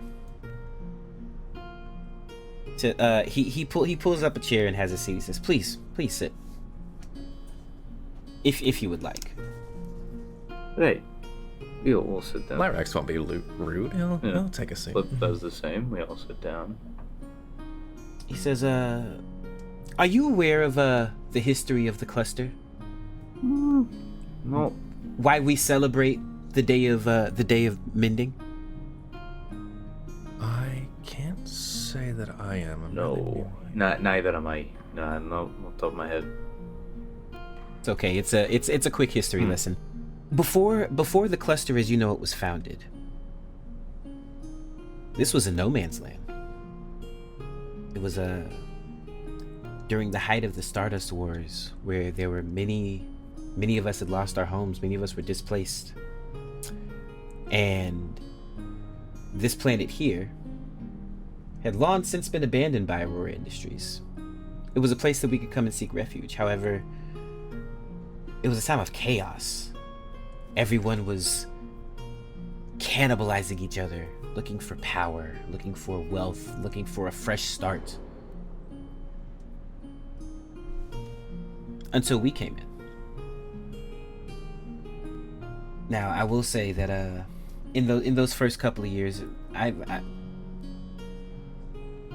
S7: He pulls up a chair and has a seat. He says, please sit. If you would like.
S3: Right. We'll sit down.
S6: Lyrax won't be rude. He'll take a seat.
S3: Flip does the same. We all sit down.
S7: He says, are you aware of the history of the cluster?
S3: No.
S7: Why we celebrate the day of mending?
S6: I can't say that I am.
S3: No. Neither am I. No, not top of my head.
S7: It's okay. It's a quick history lesson. Before the cluster as you know it was founded, this was a no man's land. It was during the height of the Stardust Wars, where there were many of us had lost our homes, many of us were displaced. And this planet here had long since been abandoned by Aurora Industries. It was a place that we could come and seek refuge. However, it was a time of chaos. Everyone was cannibalizing each other, looking for power, looking for wealth, looking for a fresh start. Until we came in. Now, I will say that in those first couple of years,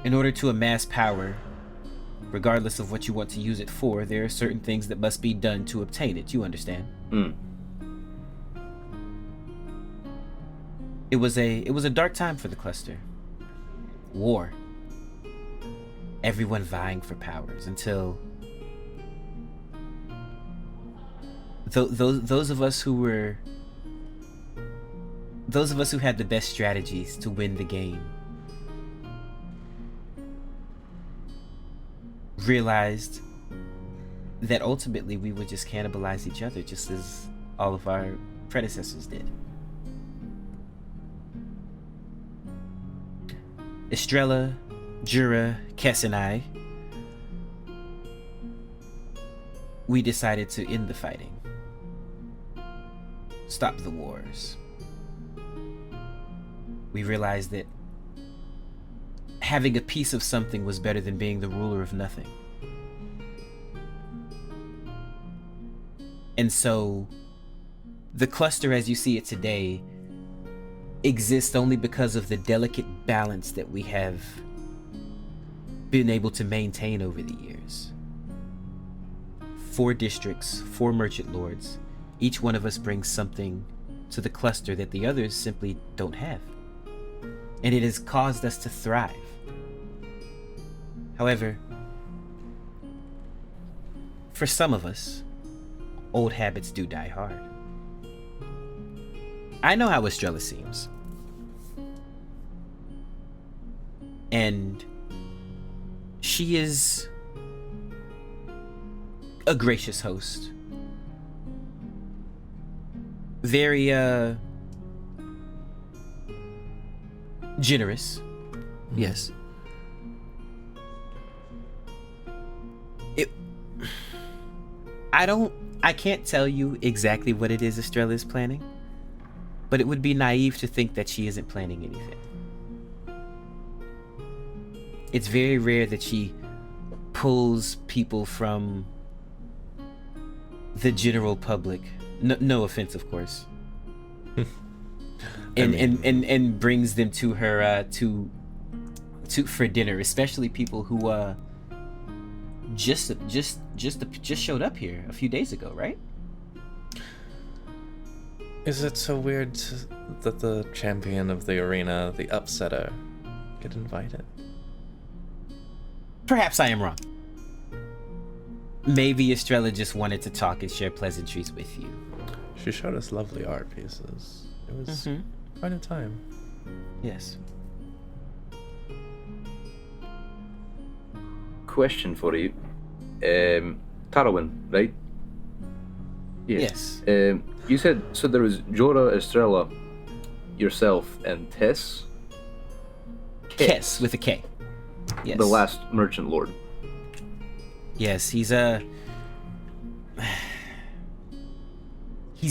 S7: in order to amass power, regardless of what you want to use it for, there are certain things that must be done to obtain it. You understand? It was a dark time for the cluster. War. Everyone vying for powers until those of us who had the best strategies to win the game realized that ultimately we would just cannibalize each other, just as all of our predecessors did. Estrella, Jura, Kess, and I, we decided to end the fighting. Stop the wars. We realized that having a piece of something was better than being the ruler of nothing. And so, the cluster as you see it today exists only because of the delicate balance that we have been able to maintain over the years. 4 districts, 4 merchant lords. Each one of us brings something to the cluster that the others simply don't have. And it has caused us to thrive. However, for some of us, old habits do die hard. I know how Estrella seems. And she is a gracious host. Very, generous. Yes. I can't tell you exactly what it is Estrella is planning, but it would be naive to think that she isn't planning anything. It's very rare that she pulls people from the general public. No offense, of course. and brings them to her to for dinner, especially people who just showed up here a few days ago, right?
S6: Is it so weird that the champion of the arena, the upsetter, get invited?
S7: Perhaps I am wrong. Maybe Estrella just wanted to talk and share pleasantries with you.
S6: She showed us lovely art pieces. It was quite a time.
S7: Yes.
S3: Question for you. Tarwin, right?
S7: Yes.
S3: You said, so there was Jorah, Estrella, yourself, and Tess?
S7: Kess with a K. Yes.
S3: The last merchant lord.
S7: Yes, he's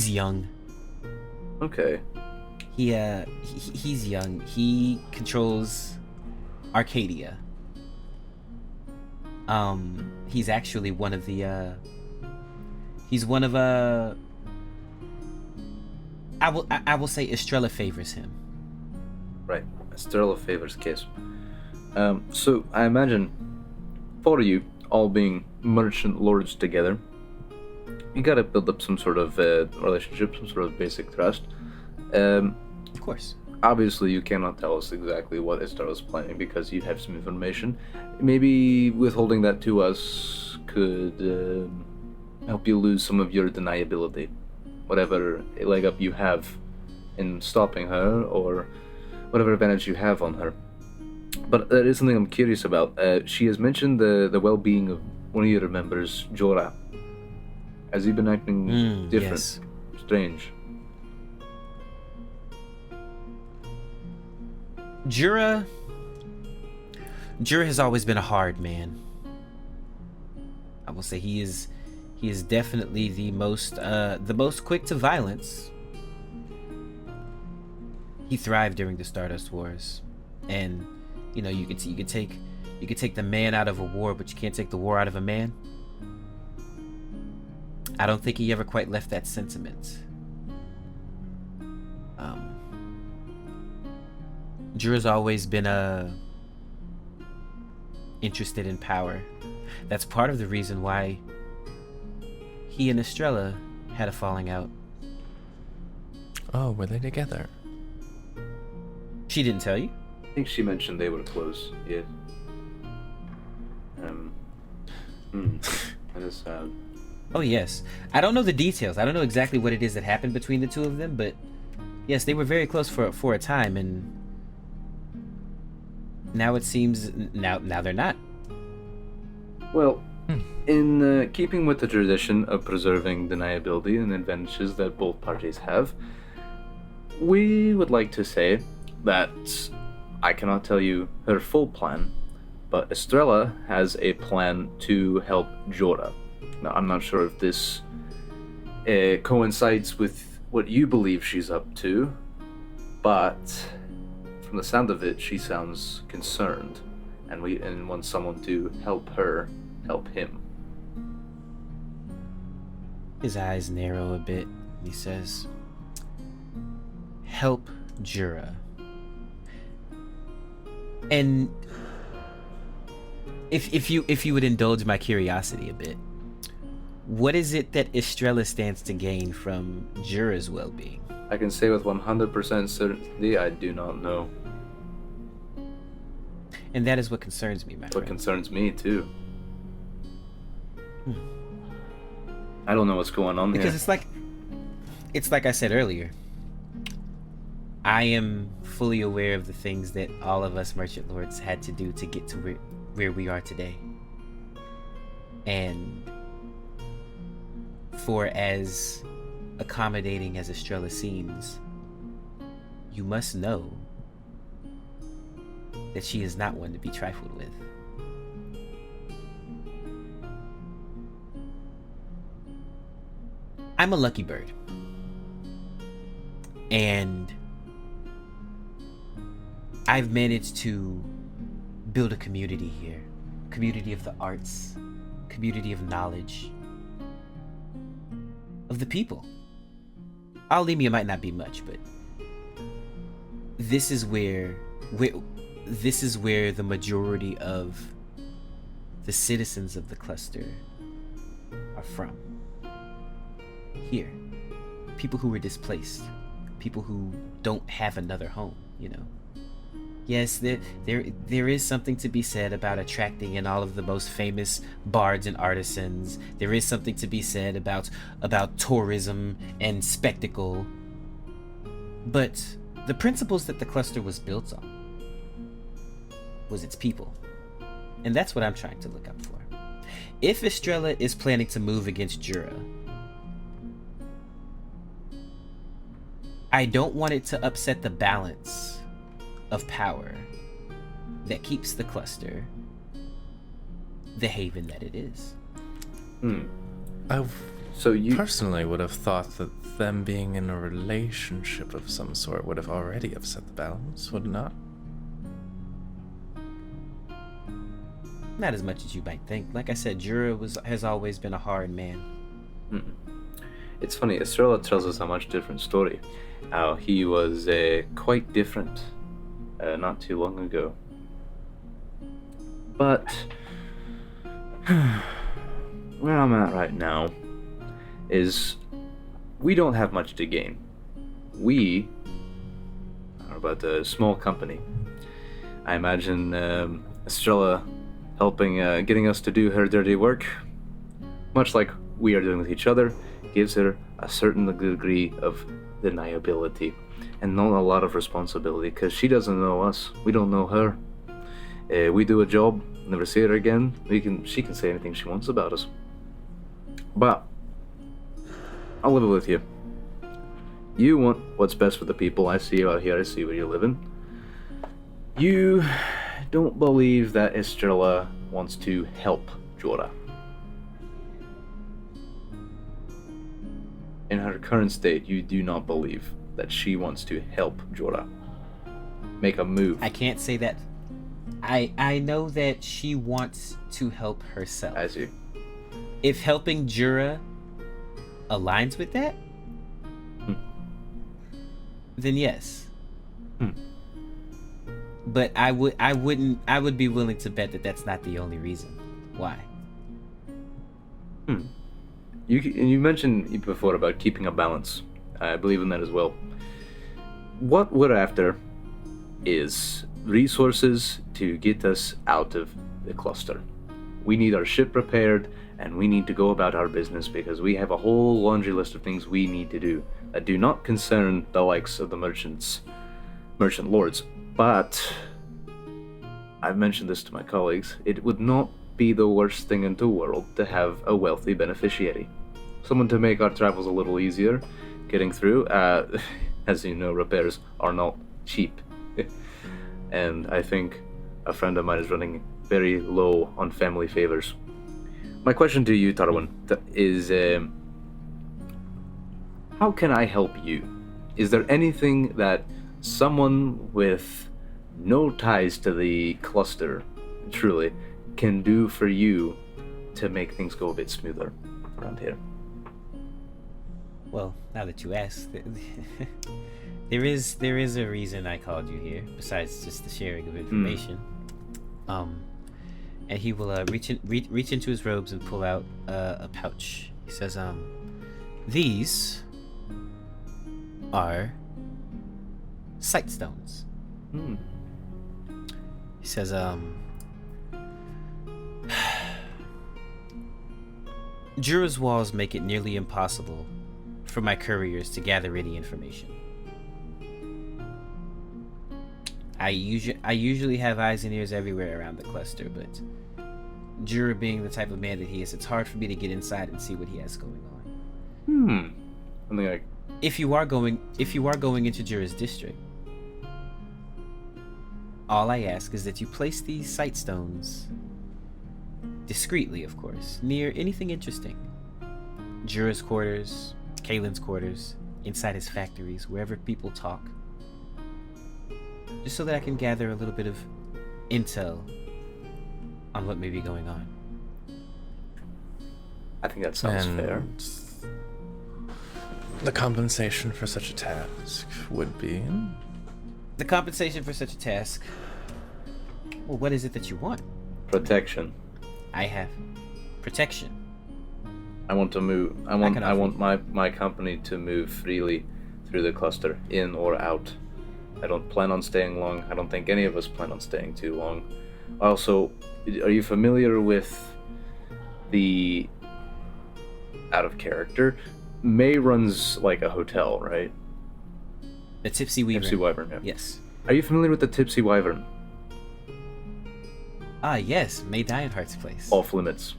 S7: young.
S3: Okay.
S7: He's young. He controls Arcadia. He's actually one of the I will say Estrella favors him.
S3: Right. Estrella favors Kiss. So I imagine for you, all being merchant lords together, you gotta build up some sort of relationship, some sort of basic trust.
S7: Of course.
S3: Obviously, you cannot tell us exactly what Estrella's planning because you have some information. Maybe withholding that to us could help you lose some of your deniability. Whatever leg up you have in stopping her, or whatever advantage you have on her. But there is something I'm curious about. She has mentioned the well-being of one of your members, Jorah. Has he been acting different?
S7: Yes.
S3: Strange.
S7: Jorah has always been a hard man. I will say he is definitely the most quick to violence. He thrived during the Stardust Wars, and you know you could take the man out of a war, but you can't take the war out of a man. I don't think he ever quite left that sentiment. Jorah's always been interested in power. That's part of the reason why he and Estrella had a falling out.
S6: Oh, were they together?
S7: She didn't tell you?
S3: I think she mentioned they were close. Yeah. That is sad.
S7: Oh yes. I don't know the details. I don't know exactly what it is that happened between the two of them, but yes, they were very close for a time, and now it seems now they're not.
S3: Well, in keeping with the tradition of preserving deniability and advantages that both parties have, we would like to say that I cannot tell you her full plan, but Estrella has a plan to help Jorah. Now, I'm not sure if this coincides with what you believe she's up to, but from the sound of it, she sounds concerned, and wants someone to help her help him.
S7: His eyes narrow a bit. He says, "Help Jorah." And if you would indulge my curiosity a bit, what is it that Estrella stands to gain from Jorah's well-being?
S3: I can say with 100% certainty, I do not know.
S7: And that is what concerns me, my
S3: What
S7: friend.
S3: concerns me too. I don't know what's going on
S7: Because
S3: here.
S7: it's like I said earlier. I am fully aware of the things that all of us merchant lords had to do to get to where we are today. And for as accommodating as Estrella seems, you must know that she is not one to be trifled with. I'm a lucky bird. And I've managed to build a community here. Community of the arts, community of knowledge, of the people. Alimia might not be much, but this is where the majority of the citizens of the cluster are from. Here. People who were displaced. People who don't have another home, you know. Yes, there is something to be said about attracting in all of the most famous bards and artisans. There is something to be said about tourism and spectacle. But the principles that the cluster was built on was its people. And that's what I'm trying to look out for. If Estrella is planning to move against Jura, I don't want it to upset the balance of power that keeps the cluster the haven that it is.
S6: I
S3: So you
S6: personally would have thought that them being in a relationship of some sort would have already upset the balance, would it not?
S7: Not as much as you might think. Like I said, Jura has always been a hard man.
S3: It's funny, Estrella tells us a much different story. How he was quite different not too long ago. But where I'm at right now is we don't have much to gain. We are about a small company. I imagine Estrella helping getting us to do her dirty work, much like we are doing with each other, gives her a certain degree of deniability and not a lot of responsibility, because she doesn't know us, we don't know her. We do a job, never see her again. She can say anything she wants about us, but I'll leave it with you. You want what's best for the people. I see you out here, I see where you're living. You don't believe that Estrella wants to help Jorah. In her current state, you do not believe that she wants to help Jorah make a move.
S7: I can't say that. I know that she wants to help herself.
S3: I see.
S7: If helping Jura aligns with that, then yes. But I would be willing to bet that that's not the only reason. Why?
S3: You mentioned before about keeping a balance. I believe in that as well. What we're after is resources to get us out of the cluster. We need our ship repaired, and we need to go about our business because we have a whole laundry list of things we need to do that do not concern the likes of the merchant lords. But I've mentioned this to my colleagues, it would not be the worst thing in the world to have a wealthy beneficiary. Someone to make our travels a little easier, getting through. As you know, repairs are not cheap. And I think a friend of mine is running very low on family favors. My question to you, Tarwin, is how can I help you? Is there anything that someone with no ties to the cluster, truly, can do for you to make things go a bit smoother around here?
S7: Well, now that you ask, there is a reason I called you here, besides just the sharing of information. And he will reach into his robes and pull out a pouch. He says, these are sight stones. He says, Jura's walls make it nearly impossible for my couriers to gather any information. I usually have eyes and ears everywhere around the cluster, but Jura being the type of man that he is, it's hard for me to get inside and see what he has going on.
S3: Something like,
S7: If you are going into Jura's district, all I ask is that you place these sight stones discreetly, of course, near anything interesting. Jura's quarters, Kalen's quarters, inside his factories, wherever people talk. Just so that I can gather a little bit of intel on what may be going on.
S3: I think that sounds fair.
S6: The compensation for such a task would be?
S7: The compensation for such a task... Well, what is it that you want?
S3: Protection.
S7: I have protection.
S3: I want to move. I want my company to move freely through the cluster, in or out. I don't plan on staying long. I don't think any of us plan on staying too long. Also, are you familiar with the... out of character? May runs like a hotel, right?
S7: The Tipsy Wyvern.
S3: Tipsy Wyvern, yeah.
S7: Yes.
S3: Are you familiar with the Tipsy Wyvern?
S7: Ah, yes. May Dionheart's place.
S3: Off limits.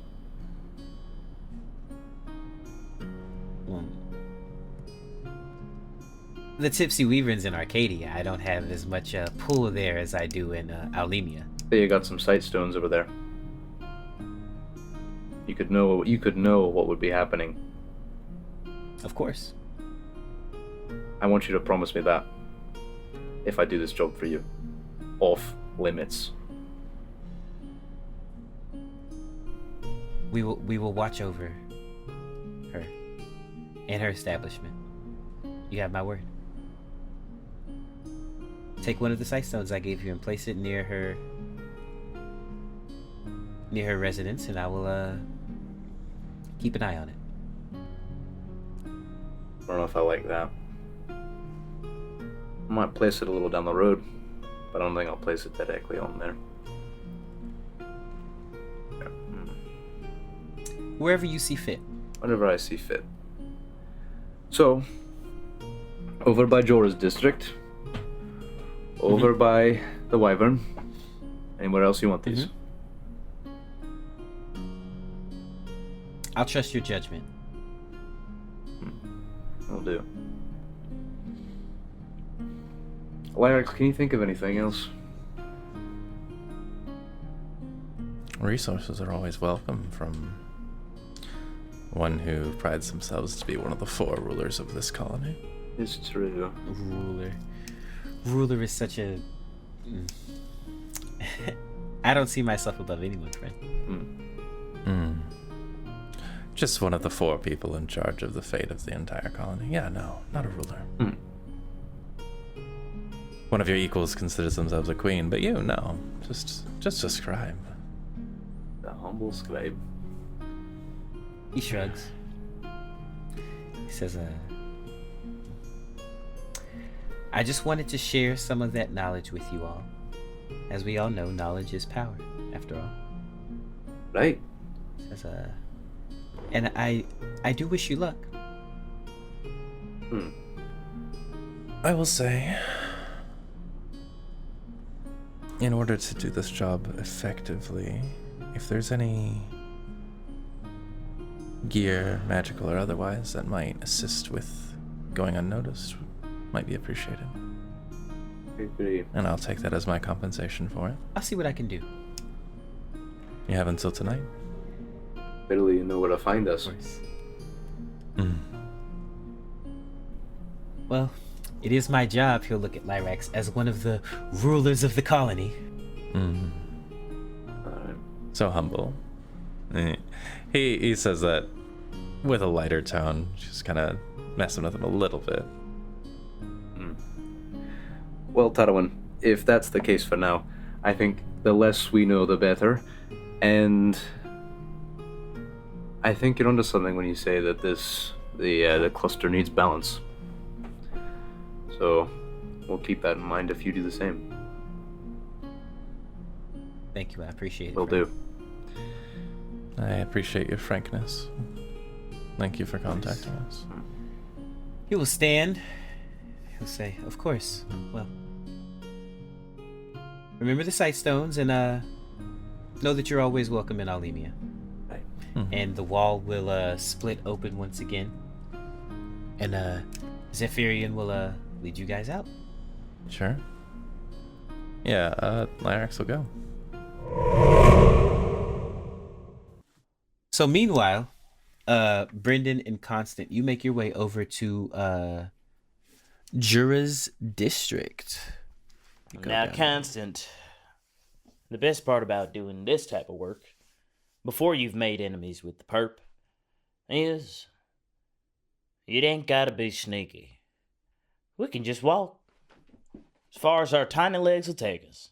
S7: The Tipsy Wyvern's in Arcadia. I don't have as much pull there as I do in Aulemia.
S3: You got some sight stones over there. You could know what would be happening.
S7: Of course.
S3: I want you to promise me that. If I do this job for you. Off limits.
S7: We will watch over her and her establishment. You have my word. Take one of the sight stones I gave you and place it near her residence, and I will keep an eye on it.
S3: I don't know if I like that. I might place it a little down the road, but I don't think I'll place it directly on there.
S7: Wherever you see fit.
S3: Whenever I see fit. So, over by Jorah's district, over by the Wyvern. Anywhere else you want these?
S7: I'll trust your judgment.
S3: I'll do. Lyrax, can you think of anything else?
S6: Resources are always welcome from one who prides themselves to be one of the 4 rulers of this colony.
S3: It's true.
S7: Ruler is such a... I don't see myself above anyone, friend.
S6: Just one of the 4 people in charge of the fate of the entire colony. Yeah, no, not a ruler. One of your equals considers themselves a queen, but you, no. Just a scribe.
S3: The humble scribe.
S7: He shrugs. He says, I just wanted to share some of that knowledge with you all. As we all know, knowledge is power, after all.
S3: Right.
S7: He says, and I do wish you luck.
S6: I will say, in order to do this job effectively, if there's any gear, magical or otherwise, that might assist with going unnoticed, might be appreciated.
S3: I agree.
S6: And I'll take that as my compensation for it.
S7: I'll see what I can do.
S6: You have until tonight.
S3: Literally, you know where to find us.
S7: Of course. Well, it is my job, he'll look at Lyrax, as one of the rulers of the colony.
S6: So humble. He says that with a lighter tone, just kind of messing with him a little bit.
S3: Well, Tadawin, if that's the case for now, I think the less we know, the better. And I think you're onto something when you say that the cluster needs balance. So we'll keep that in mind if you do the same.
S7: Thank you. I appreciate it.
S3: Will do.
S6: I appreciate your frankness. Thank you for contacting us.
S7: He will stand. He'll say, "Of course. Well, remember the sight stones, and know that you're always welcome in Alimia." And the wall will split open once again, and Zephyrian will lead you guys out.
S6: Sure. Yeah, Lyrax will go.
S7: So meanwhile, Brenden and Constant, you make your way over to Jura's district.
S2: Now, Constant, the best part about doing this type of work, before you've made enemies with the perp, is it ain't gotta be sneaky. We can just walk as far as our tiny legs will take us.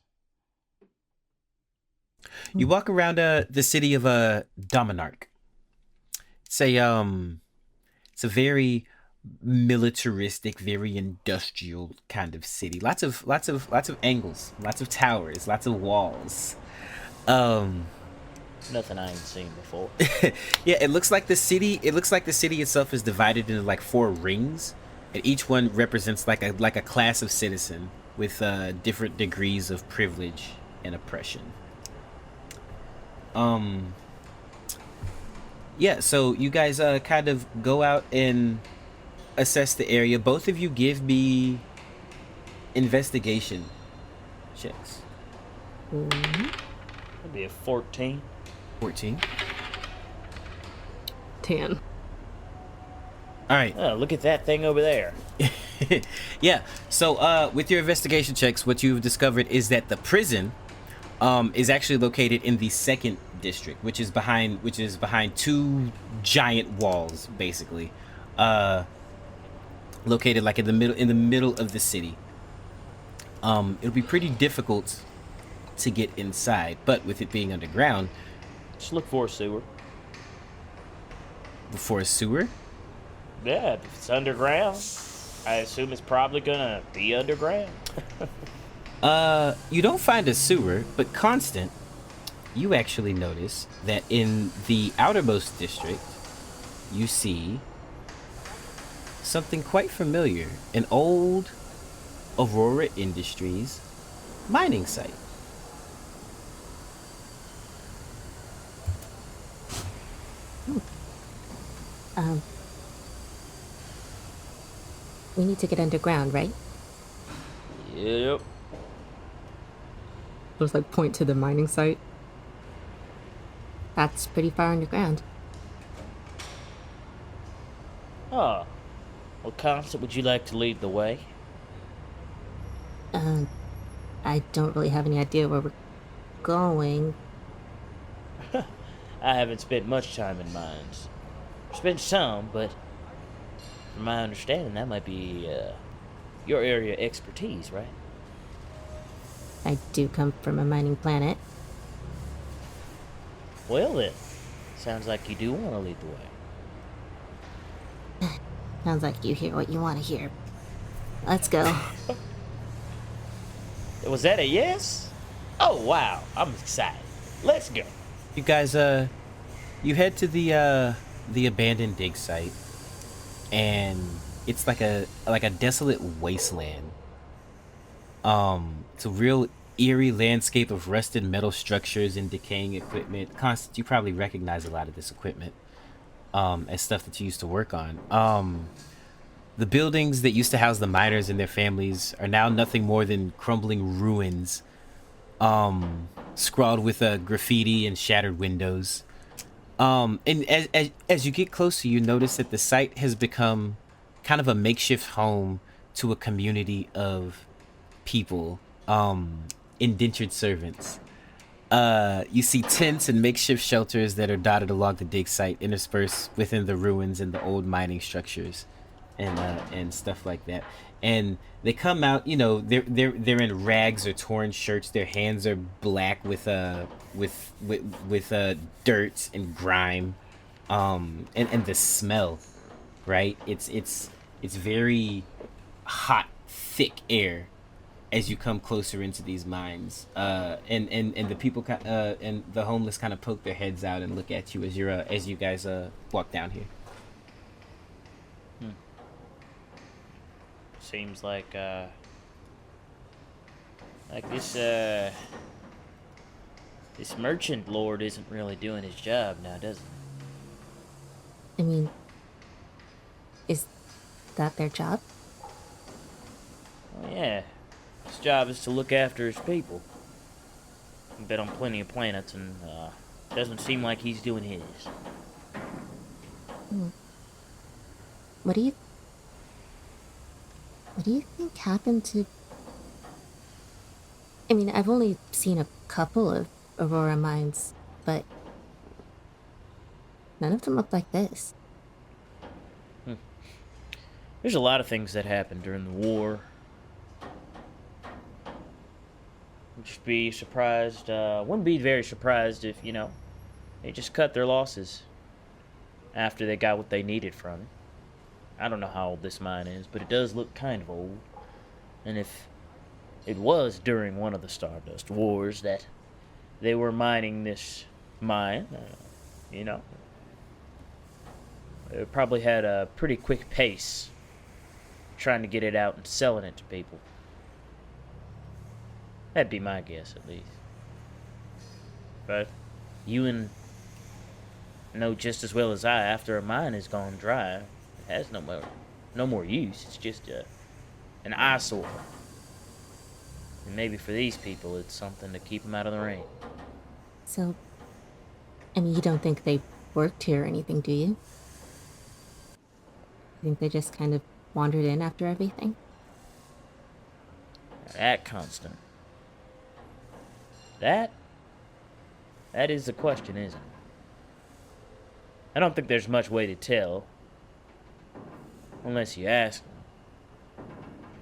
S7: You walk around the city of Dionheart. It's a very militaristic, very industrial kind of city. Lots of angles, lots of towers, lots of walls.
S2: Nothing I ain't seen before.
S7: Yeah, it looks like the city itself is divided into like 4 rings, and each one represents like a class of citizen with different degrees of privilege and oppression. Yeah, so you guys kind of go out and assess the area. Both of you give me investigation checks.
S2: That'd be a 14.
S7: 14.
S4: 10.
S7: All right.
S2: Oh, look at that thing over there.
S7: Yeah. So with your investigation checks, what you've discovered is that the prison is actually located in the 2nd district, which is behind 2 giant walls, basically, located like in the middle of the city. It'll be pretty difficult to get inside, but with it being underground,
S2: Just look for a sewer.
S7: before a sewer.
S2: Yeah, if it's underground, I assume it's probably gonna be underground.
S7: You don't find a sewer, but Constant, you actually notice that in the outermost district, you see something quite familiar. An old Aurora Industries mining site.
S5: We need to get underground, right?
S2: Yep.
S4: Just like point to the mining site.
S5: That's pretty far underground.
S2: Oh. Well, Constant, would you like to lead the way?
S5: I don't really have any idea where we're going.
S2: I haven't spent much time in mines. Spent some, but from my understanding, that might be your area of expertise, right?
S5: I do come from a mining planet.
S2: Well then, sounds like you do want to lead the way.
S5: Sounds like you hear what you want to hear. Let's go.
S2: Was that a yes? Oh wow, I'm excited. Let's go.
S7: You guys, you head to the abandoned dig site, and it's like a desolate wasteland. It's a real eerie landscape of rusted metal structures and decaying equipment. Constant, you probably recognize a lot of this equipment as stuff that you used to work on. The buildings that used to house the miners and their families are now nothing more than crumbling ruins, scrawled with graffiti and shattered windows. And as you get closer, you notice that the site has become kind of a makeshift home to a community of people, indentured servants. You see tents and makeshift shelters that are dotted along the dig site, interspersed within the ruins and the old mining structures, and stuff like that. And they come out, you know, they're in rags or torn shirts. Their hands are black with dirt and grime, and the smell, right? It's very hot, thick air as you come closer into these mines. And the people and the homeless kind of poke their heads out and look at you as you guys walk down here.
S2: Seems like this merchant lord isn't really doing his job now, does he?
S5: I mean, is that their job?
S2: Well, yeah. His job is to look after his people. I've been on plenty of planets, and doesn't seem like he's doing his.
S5: What do you think happened to... I mean, I've only seen a couple of Aurora mines, but none of them look like this.
S2: There's a lot of things that happened during the war. Would just be surprised, wouldn't be very surprised if, they just cut their losses after they got what they needed from it. I don't know how old this mine is, but it does look kind of old. And if it was during one of the Stardust wars that they were mining this mine, they probably had a pretty quick pace trying to get it out and selling it to people. That'd be my guess, at least. But you know just as well as I, after a mine has gone dry, it has no more use. It's just an eyesore. And maybe for these people, it's something to keep them out of the rain.
S5: So, I mean, you don't think they worked here or anything, do you? You think they just kind of wandered in after everything?
S2: That constant. That is the question, isn't it? I don't think there's much way to tell. Unless you ask them.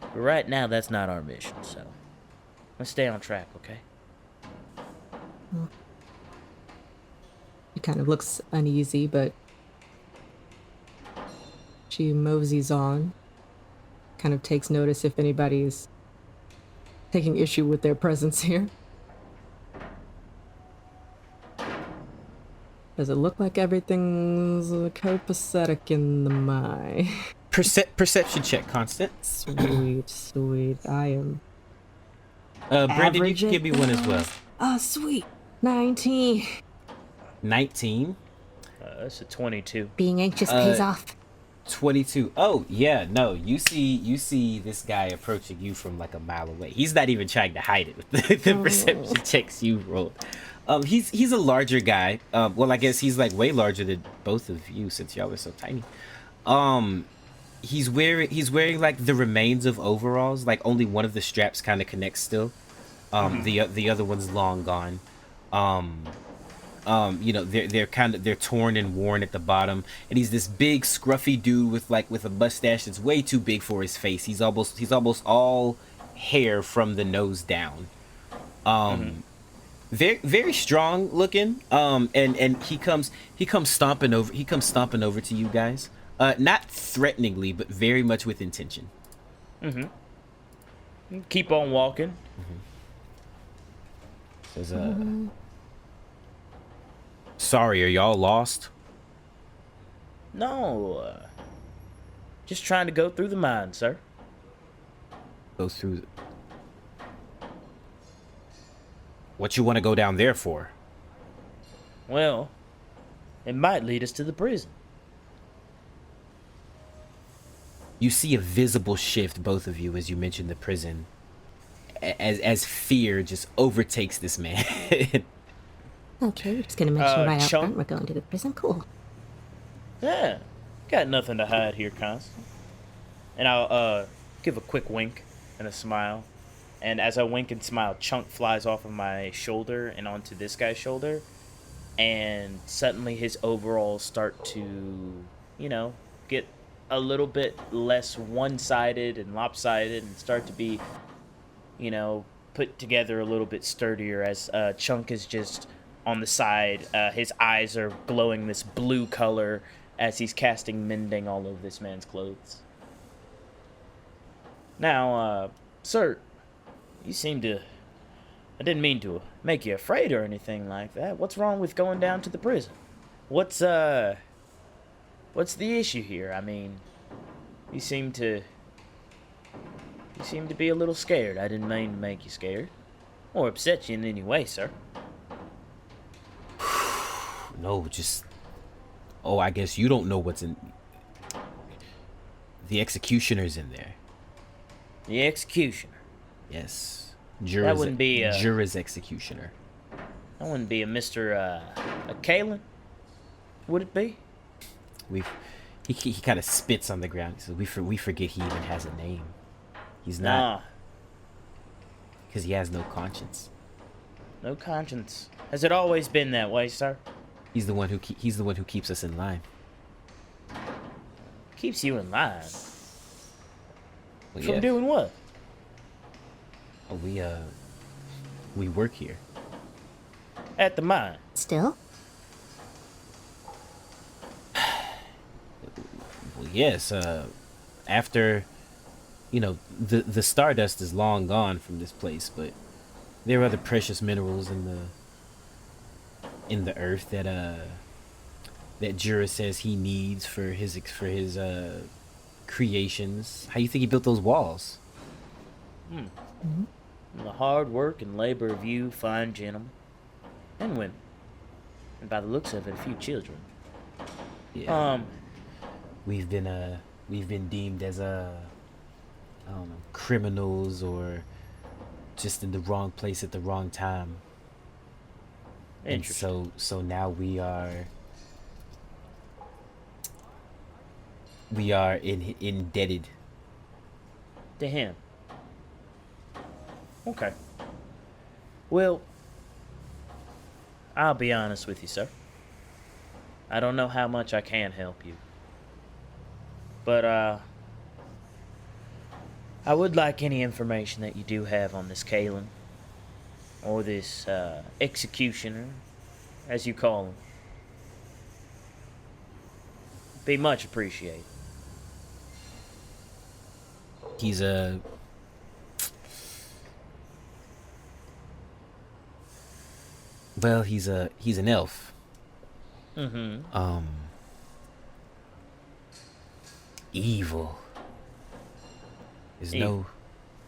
S2: But right now, that's not our mission, so let's stay on track, okay?
S4: She kind of looks uneasy, but she moseys on. Kind of takes notice if anybody's taking issue with their presence here. Does it look like everything's copacetic in the mine?
S7: Perception check, Constant.
S4: Sweet. I am.
S7: Brenden, you can give me one as well.
S4: Oh, sweet. 19.
S7: 19.
S2: That's a 22.
S5: Being anxious pays off.
S7: 22. Oh, yeah, no. You see this guy approaching you from like a mile away. He's not even trying to hide it with the perception checks you rolled. He's a larger guy. Well, I guess he's like way larger than both of you since y'all were so tiny. He's wearing like the remains of overalls. Like only one of the straps kind of connects still. The other one's long gone. They're torn and worn at the bottom, and he's this big scruffy dude with a mustache that's way too big for his face. He's almost all hair from the nose down. Very, very strong looking. And he comes stomping over to you guys. Not threateningly, but very much with intention.
S2: Keep on walking.
S7: Says, sorry, are y'all lost?
S2: No, just trying to go through the mine, sir.
S7: Go through. What you want to go down there for?
S2: Well, it might lead us to the prison.
S7: You see a visible shift, both of you, as you mention the prison, as fear just overtakes this man.
S5: Okay, we're just gonna mention right out
S2: Chunk?
S5: front we're going to the prison. Cool.
S2: Yeah, got nothing to hide here, Constant. And I'll give a quick wink and a smile. And as I wink and smile, Chunk flies off of my shoulder and onto this guy's shoulder. And suddenly his overalls start to, get a little bit less one-sided and lopsided and start to be, put together a little bit sturdier as Chunk is just on the side. His eyes are glowing this blue color as he's casting mending all over this man's clothes. Now, sir, You seem to... I didn't mean to make you afraid or anything like that. What's wrong with going down to the prison? What's the issue here? I mean, you seem to be a little scared. I didn't mean to make you scared. Or upset you in any way, sir.
S7: No, just... Oh, I guess you don't know what's in... The executioner's in there.
S2: The executioner.
S7: Yes.
S2: That wouldn't be a...
S7: Jura's executioner.
S2: That wouldn't be a Mr. A Kalen? Would it be?
S7: He kind of spits on the ground. He says, we forget he even has a name. He's not... Because he has no conscience.
S2: No conscience. Has it always been that way, sir?
S7: He's the one who keeps us in line.
S2: Keeps you in line?
S7: Well,
S2: From
S7: yeah.
S2: doing what?
S7: Oh, we work here.
S2: At the mine.
S5: Still?
S7: Well, yes. After, the Stardust is long gone from this place, but there are other precious minerals in the earth that Jura says he needs for his creations. How you think he built those walls?
S2: The hard work and labor of you fine gentlemen and women, and by the looks of it, a few children.
S7: Yeah. We've been deemed as I don't know, criminals or just in the wrong place at the wrong time. And so now we are indebted
S2: To him. Okay. Well, I'll be honest with you, sir. I don't know how much I can help you. But, I would like any information that you do have on this Kalen. Or this, executioner, as you call him. Be much appreciated.
S7: He's an elf.
S2: Mm-hmm.
S7: Evil.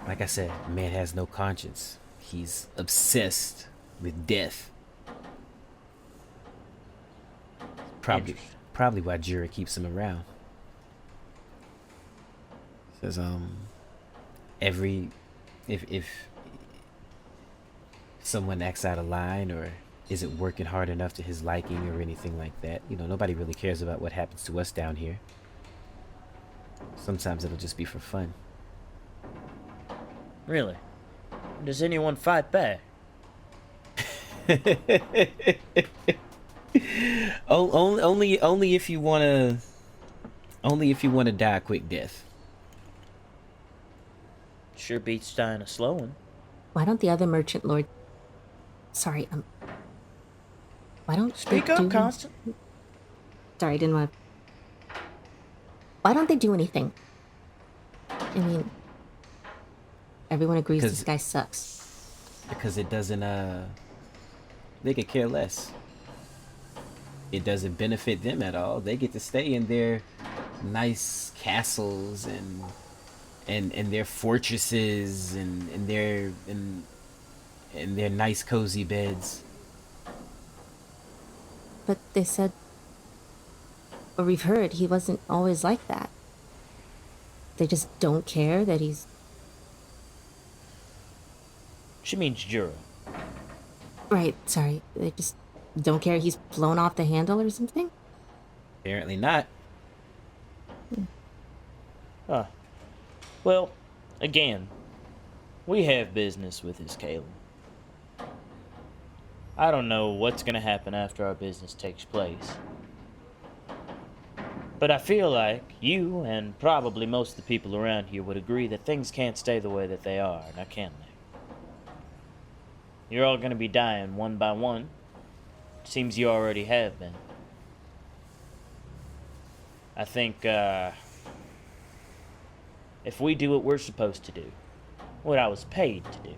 S7: Like I said, man has no conscience. He's obsessed with death. Probably why Jura keeps him around. Says if someone acts out of line or isn't working hard enough to his liking or anything like that, nobody really cares about what happens to us down here. Sometimes it'll just be for fun.
S2: Really? Does anyone fight back?
S7: Only if you wanna die a quick death.
S2: Sure beats dying a slow one.
S5: Why don't the other merchant lord... Sorry, why don't
S2: Speak
S5: they
S2: up,
S5: do...
S2: Constant.
S5: Sorry, I didn't want to... Why don't they do anything? I mean... Everyone agrees this guy sucks.
S7: Because it doesn't, they could care less. It doesn't benefit them at all. They get to stay in their nice castles and their fortresses and their nice cozy beds.
S5: But they said... Or we've heard he wasn't always like that. They just don't care that he's...
S2: She means Jura.
S5: Right, sorry. They just don't care he's blown off the handle or something?
S7: Apparently not.
S2: Huh. Well, again, we have business with this Kalen. I don't know what's gonna happen after our business takes place. But I feel like you, and probably most of the people around here, would agree that things can't stay the way that they are, now can they? You're all gonna be dying one by one. Seems you already have been. I think, if we do what we're supposed to do, what I was paid to do.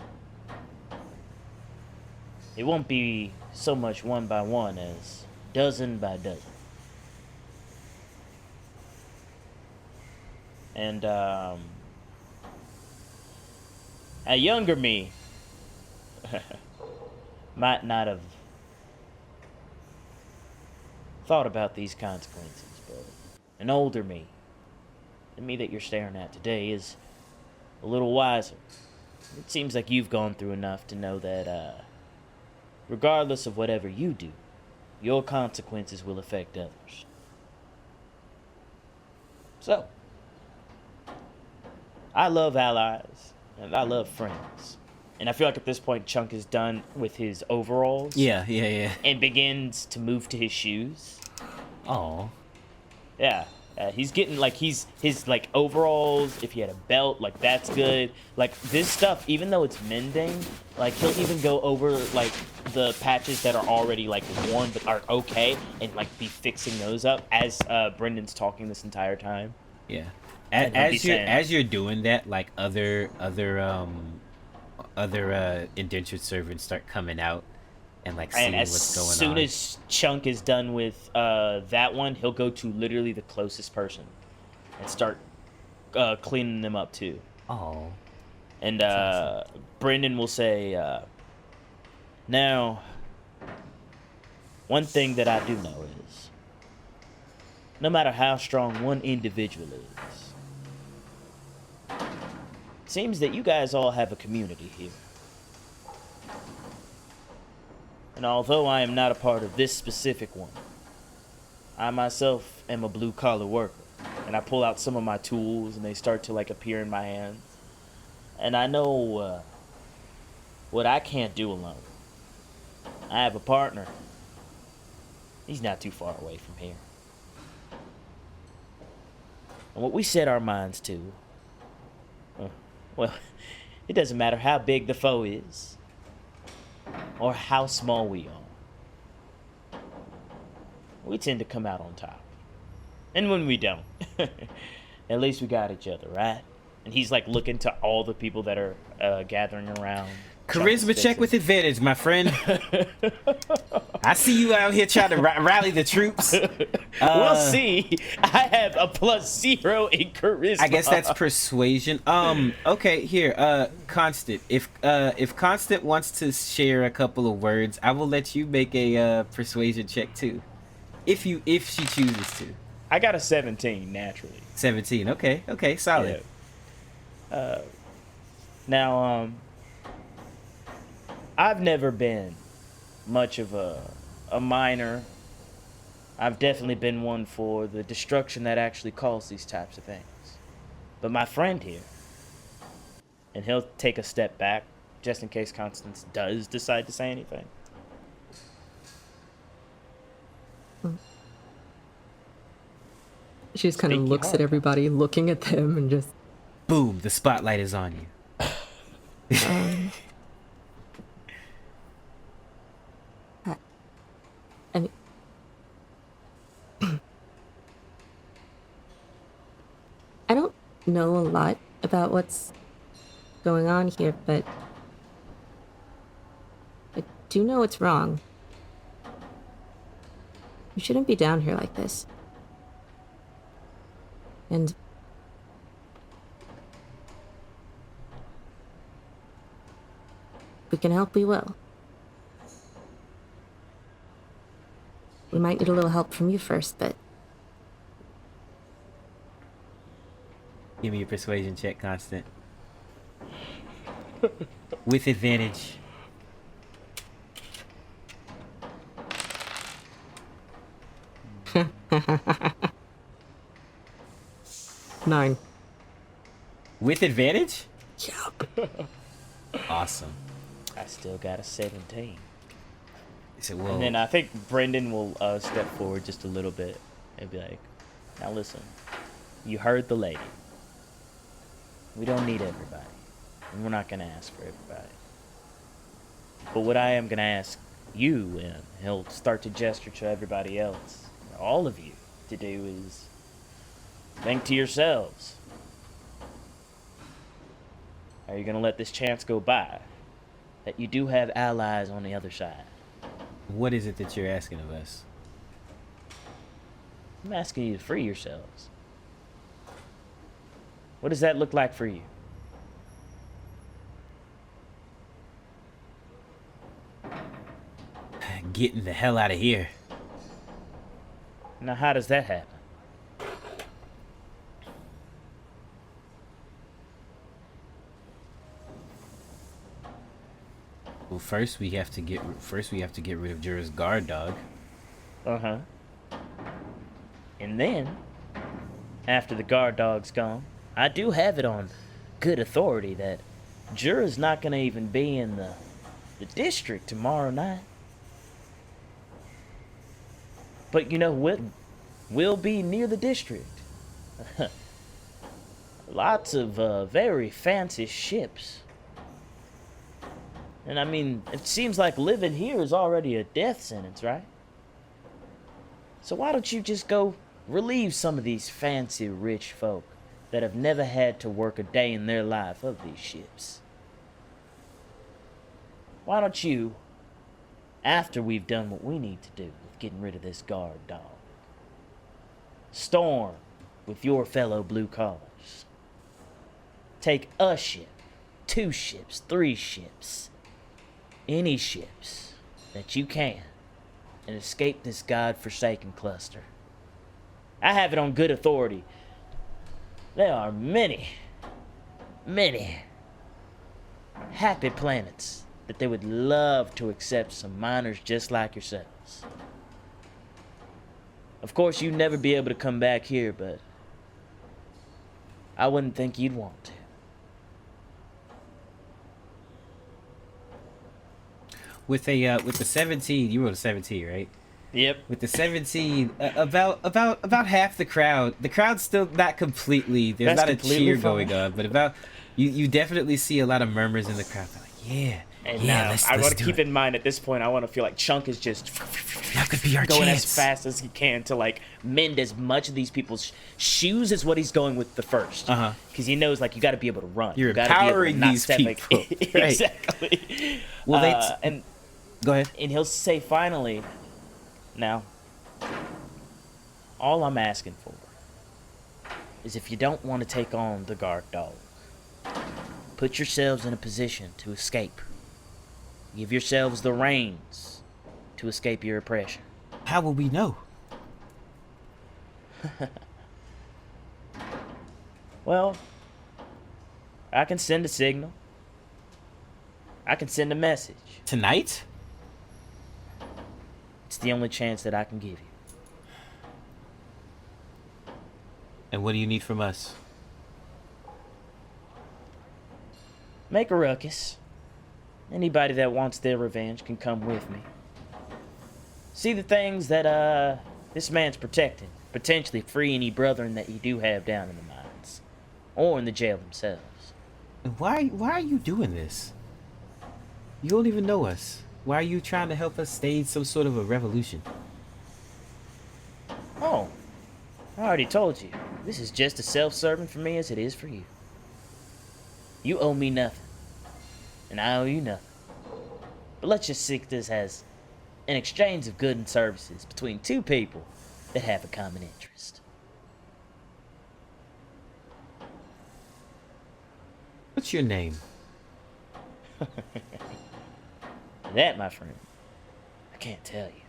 S2: It won't be so much one by one as dozen by dozen. And, a younger me might not have thought about these consequences, but an older me, the me that you're staring at today, is a little wiser. It seems like you've gone through enough to know that, regardless of whatever you do, your consequences will affect others. So, I love allies, and I love friends. And I feel like at this point, Chunk is done with his overalls.
S7: Yeah.
S2: And begins to move to his shoes.
S7: Oh.
S2: Yeah. He's getting, like, his, like, overalls, if he had a belt, like, that's good. Like, this stuff, even though it's mending, like, he'll even go over, like, the patches that are already, like, worn but are okay and, like, be fixing those up as Brendan's talking this entire time.
S7: Yeah.
S2: As
S7: you're doing that, like, other indentured servants start coming out and like seeing what's going on.
S2: As soon as Chunk is done with that one, he'll go to literally the closest person and start cleaning them up too.
S7: Oh.
S2: And Brenden will say, now, one thing that I do know is, no matter how strong one individual is, seems that you guys all have a community here. And although I am not a part of this specific one, I myself am a blue-collar worker. And I pull out some of my tools, and they start to, like, appear in my hands. And I know what I can't do alone. I have a partner. He's not too far away from here. And what we set our minds to, well, it doesn't matter how big the foe is, or how small we are. We tend to come out on top. And when we don't, at least we got each other, right? And he's like looking to all the people that are gathering around.
S7: Charisma check with advantage, my friend. I see you out here trying to rally the troops.
S2: We'll see. I have a +0 in charisma.
S7: I guess that's persuasion. Okay, here, Constant. If Constant wants to share a couple of words, I will let you make a persuasion check too, if she chooses to.
S2: I got a 17 naturally.
S7: 17. Okay, solid.
S2: Yeah. Now, I've never been much of a miner. I've definitely been one for the destruction that actually caused these types of things. But my friend here, and he'll take a step back just in case Constance does decide to say anything.
S4: She just kind of looks at everybody, looking at them, and just...
S7: Boom, the spotlight is on you.
S4: I mean... I don't know a lot about what's going on here, but I do know it's wrong. You shouldn't be down here like this. And if we can help, we will. We might need a little help from you first, but...
S7: Give me a persuasion check, Constant. With advantage.
S4: Nine.
S7: With advantage?
S4: Yep.
S7: Awesome.
S2: I still got a 17.
S7: So, well,
S2: And then I think Brenden will step forward just a little bit and be like, now listen, you heard the lady. We don't need everybody. And we're not going to ask for everybody. But what I am going to ask you, and he'll start to gesture to everybody else, all of you, to do is think to yourselves. Are you gonna let this chance go by? That you do have allies on the other side.
S7: What is it that you're asking of us?
S2: I'm asking you to free yourselves. What does that look like for you?
S7: Getting the hell out of here.
S2: Now, how does that happen?
S7: Well, first we have to get rid of Jura's guard dog.
S2: Uh-huh. And then, after the guard dog's gone, I do have it on good authority that Jura's not gonna even be in the district tomorrow night. But you know what? We'll be near the district. Lots of very fancy ships. And I mean, it seems like living here is already a death sentence, right? So why don't you just go relieve some of these fancy rich folk that have never had to work a day in their life of these ships? Why don't you, after we've done what we need to do with getting rid of this guard dog, storm with your fellow blue collars? Take a ship, 2 ships, 3 ships, any ships that you can, and escape this god-forsaken cluster. I have it on good authority. There are many, many happy planets that they would love to accept some miners just like yourselves. Of course, you'd never be able to come back here, but I wouldn't think you'd want to.
S7: With the 17, you wrote a 17, right?
S2: Yep.
S7: With the 17, about half the crowd's still not completely. There's
S2: That's
S7: not a
S2: completely
S7: cheer
S2: fine.
S7: going on, but about you definitely see a lot of murmurs in the crowd. They're like, yeah,
S2: And
S7: yeah,
S2: now,
S7: let's
S2: I want to
S7: do
S2: keep
S7: it.
S2: in mind at this point, I want to feel like Chunk is just
S7: That could be our
S2: going
S7: chance.
S2: as fast as he can to like mend as much of these people's shoes as what he's going with the first.
S7: Uh-huh.
S2: Because he knows like you got to be able to run.
S7: You're
S2: You gotta be able to
S7: empowering
S2: not
S7: these
S2: step
S7: people. Right.
S2: Exactly.
S7: Well,
S2: and
S7: Go ahead.
S2: he'll say finally, now, all I'm asking for is if you don't want to take on the guard dog, put yourselves in a position to escape. Give yourselves the reins to escape your oppression.
S7: How will we know?
S2: Well, I can send a signal. I can send a message.
S7: Tonight?
S2: It's the only chance that I can give you.
S7: And what do you need from us?
S2: Make a ruckus. Anybody that wants their revenge can come with me. See the things that this man's protecting. Potentially free any brethren that you do have down in the mines. Or in the jail themselves.
S7: And why are you doing this? You don't even know us. Why are you trying to help us stage some sort of a revolution?
S2: Oh, I already told you. This is just as self-serving for me as it is for you. You owe me nothing. And I owe you nothing. But let's just see this as an exchange of goods and services between 2 people that have a common interest.
S7: What's your name?
S2: That, my friend, I can't tell you.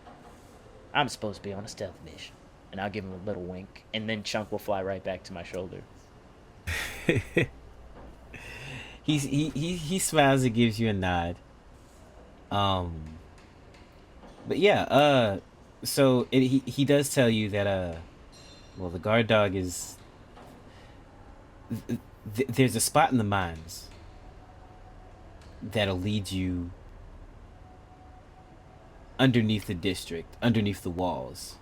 S2: I'm supposed to be on a stealth mission. And I'll give him a little wink, and then Chunk will fly right back to my shoulder.
S7: He smiles and gives you a nod. But yeah, so he does tell you that well, the guard dog is there's a spot in the mines that'll lead you underneath the district, underneath the walls.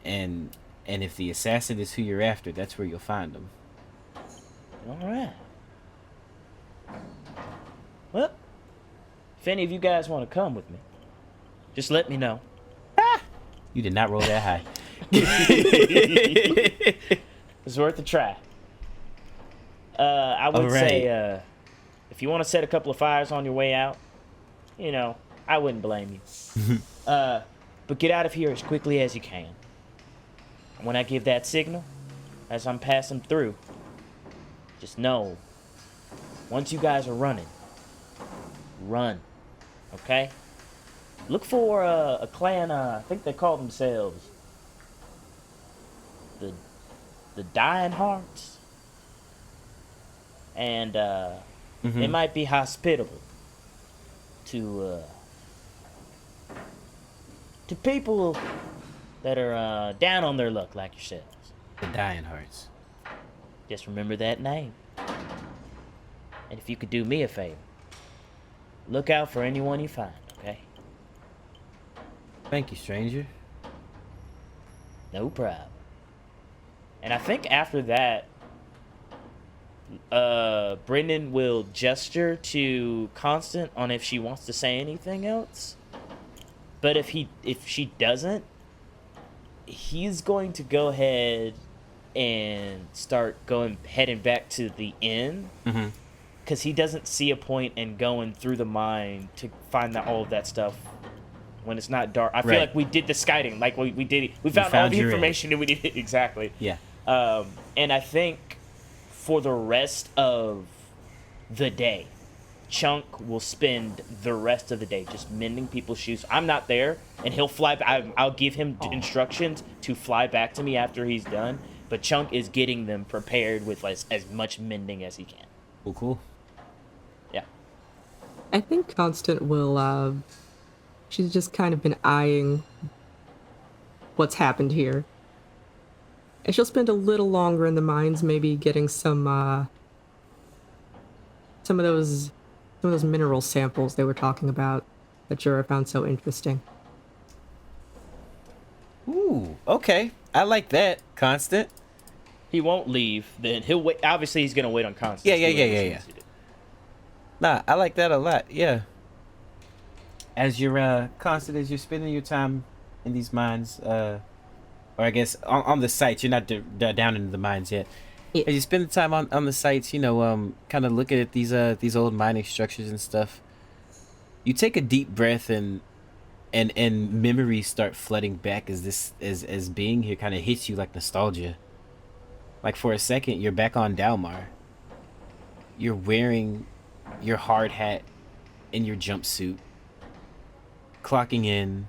S7: And if the assassin is who you're after, that's where you'll find him.
S2: Alright. Well, if any of you guys want to come with me, just let me know.
S7: You did not roll that high.
S2: It's worth a try. I would
S7: Alright.
S2: say, if you want to set a couple of fires on your way out, you know, I wouldn't blame you. But get out of here as quickly as you can. When I give that signal, as I'm passing through, just know, once you guys are running, run, okay? Look for a clan, I think they call themselves the Dionhearts. And they might be hospitable to people that are down on their luck like yourselves.
S7: The Dionhearts.
S2: Just remember that name. And if you could do me a favor, look out for anyone you find, okay?
S7: Thank you, stranger.
S2: No problem. And I think after that, Brenden will gesture to Constant on if she wants to say anything else. But if she doesn't, he's going to go ahead and start heading back to the inn. Because he doesn't see a point in going through the mine to find all of that stuff when it's not dark. I feel like we did the scouting, like we did it. We found all the information and we did it exactly.
S7: Yeah.
S2: And I think for the rest of the day, Chunk will spend the rest of the day just mending people's shoes. I'm not there, and he'll fly. I'll give him instructions to fly back to me after he's done. But Chunk is getting them prepared with as much mending as he can.
S7: Well, cool.
S2: Yeah.
S4: I think Constant will, she's just kind of been eyeing what's happened here. And she'll spend a little longer in the mines, maybe getting some of those mineral samples they were talking about that Jura found so interesting.
S7: Ooh, okay. I like that, Constant.
S2: He won't leave. Then he'll wait. Obviously, he's gonna wait on Constant.
S7: Yeah. Nah, I like that a lot. Yeah. As you're Constant, as you're spending your time in these mines, or I guess on the sites, you're not down into the mines yet.
S4: Yeah.
S7: As you spend the time on the sites, you know, kind of looking at these old mining structures and stuff, you take a deep breath and memories start flooding back as being here kind of hits you like nostalgia. Like for a second, you're back on Dalmar. You're wearing your hard hat and your jumpsuit, clocking in,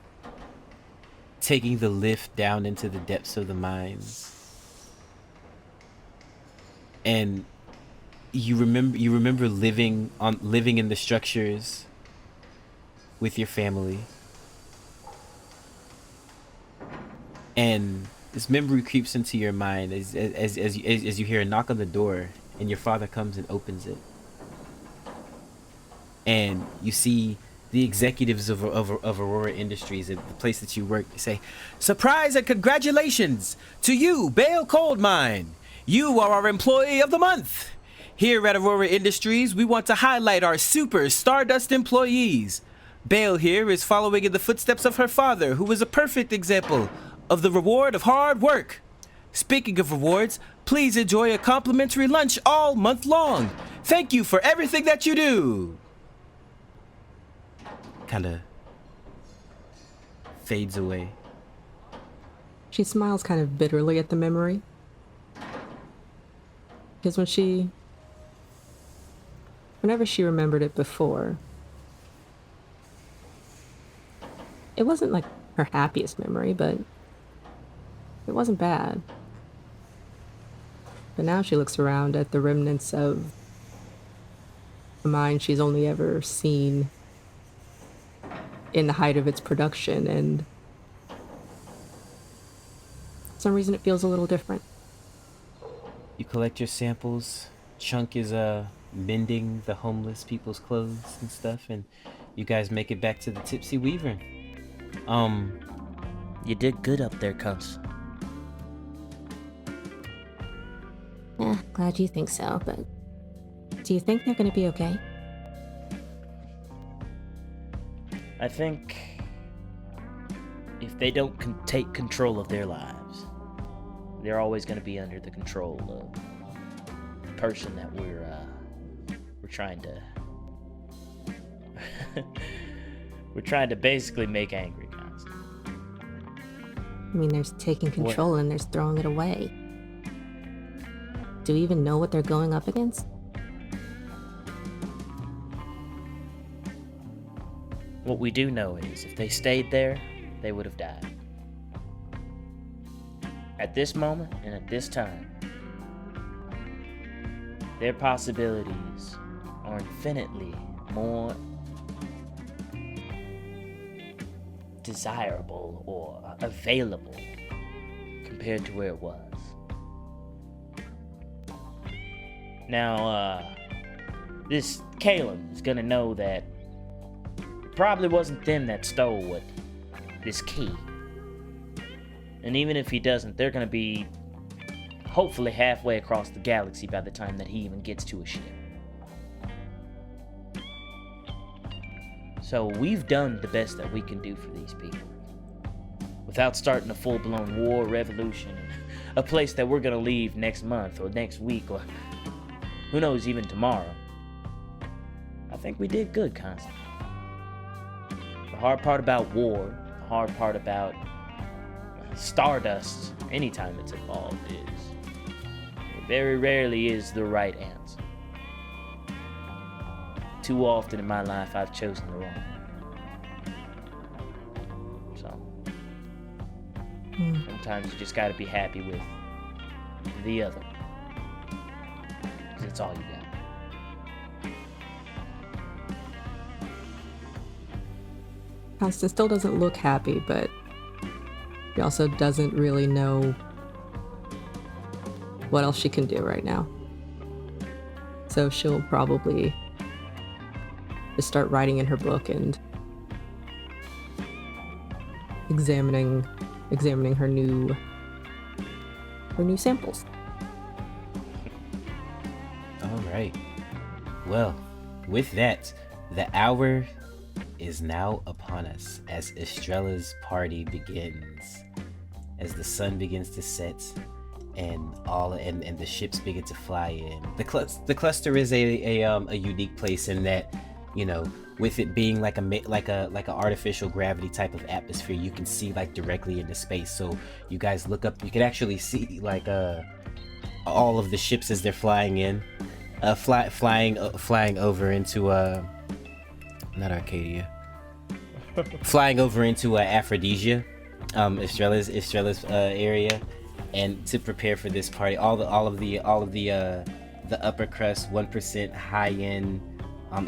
S7: taking the lift down into the depths of the mines. And you remember living in the structures with your family. And this memory creeps into your mind as you hear a knock on the door, and your father comes and opens it. And you see the executives of Aurora Industries, at the place that you work. They say, "Surprise and congratulations to you, Bale Cold Mine. You are our employee of the month. Here at Aurora Industries, we want to highlight our super Stardust employees. Bale here is following in the footsteps of her father, who is a perfect example of the reward of hard work. Speaking of rewards, please enjoy a complimentary lunch all month long. Thank you for everything that you do." Kinda fades away.
S4: She smiles kind of bitterly at the memory. Because whenever she remembered it before, it wasn't like her happiest memory, but it wasn't bad. But now she looks around at the remnants of a mine she's only ever seen in the height of its production, and for some reason it feels a little different.
S7: You collect your samples. Chunk is mending the homeless people's clothes and stuff, and you guys make it back to the Tipsy Weaver.
S2: You did good up there, cuz.
S5: Glad you think so, but do you think they're gonna be okay?
S2: I think if they don't take control of their lives, they're always going to be under the control of person that we're trying to we're trying to basically make angry, Constant.
S5: I mean, there's taking control and there's throwing it away. Do we even know what they're going up against?
S2: What we do know is, if they stayed there, they would have died. At this moment, and at this time, their possibilities are infinitely more desirable or available compared to where it was. Now, this Caleb is gonna know that it probably wasn't them that stole this key. And even if he doesn't, they're gonna be hopefully halfway across the galaxy by the time that he even gets to a ship. So we've done the best that we can do for these people. Without starting a full-blown war, revolution, a place that we're gonna leave next month or next week or who knows, even tomorrow. I think we did good, Constant. The hard part about war, the hard part about Stardust, anytime it's involved, is it very rarely is the right answer. Too often in my life, I've chosen the wrong one. So, sometimes you just gotta be happy with the other. Because it's all you got.
S4: Constance still doesn't look happy, but she also doesn't really know what else she can do right now. So she'll probably just start writing in her book and examining her new samples.
S7: All right. Well, with that, the hour is now upon us as Estrella's party begins. As the sun begins to set and the ships begin to fly in. The cluster is a unique place in that, you know, with it being like a artificial gravity type of atmosphere, you can see like directly into space. So you guys look up, you can actually see like all of the ships as they're flying in, flying over into not Arcadia, flying over into Aphrodisia, Estrella's area, and to prepare for this party. All of the upper crust, 1% high end,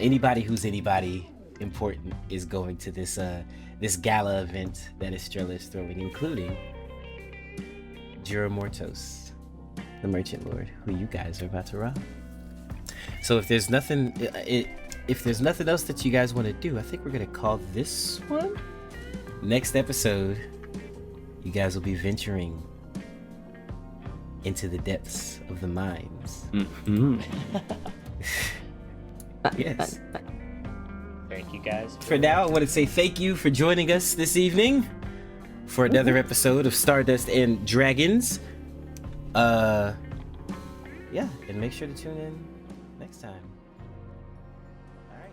S7: anybody who's anybody important is going to this gala event that Estrella is throwing, including Jura Mortos, the Merchant Lord, who you guys are about to rob. So if there's nothing else that you guys want to do, I think we're gonna call this one. Next episode, you guys will be venturing into the depths of the mines. Yes.
S2: Thank you guys.
S7: For now, I want to say thank you for joining us this evening for another episode of Stardust and Dragons. Yeah, and make sure to tune in next time. All right.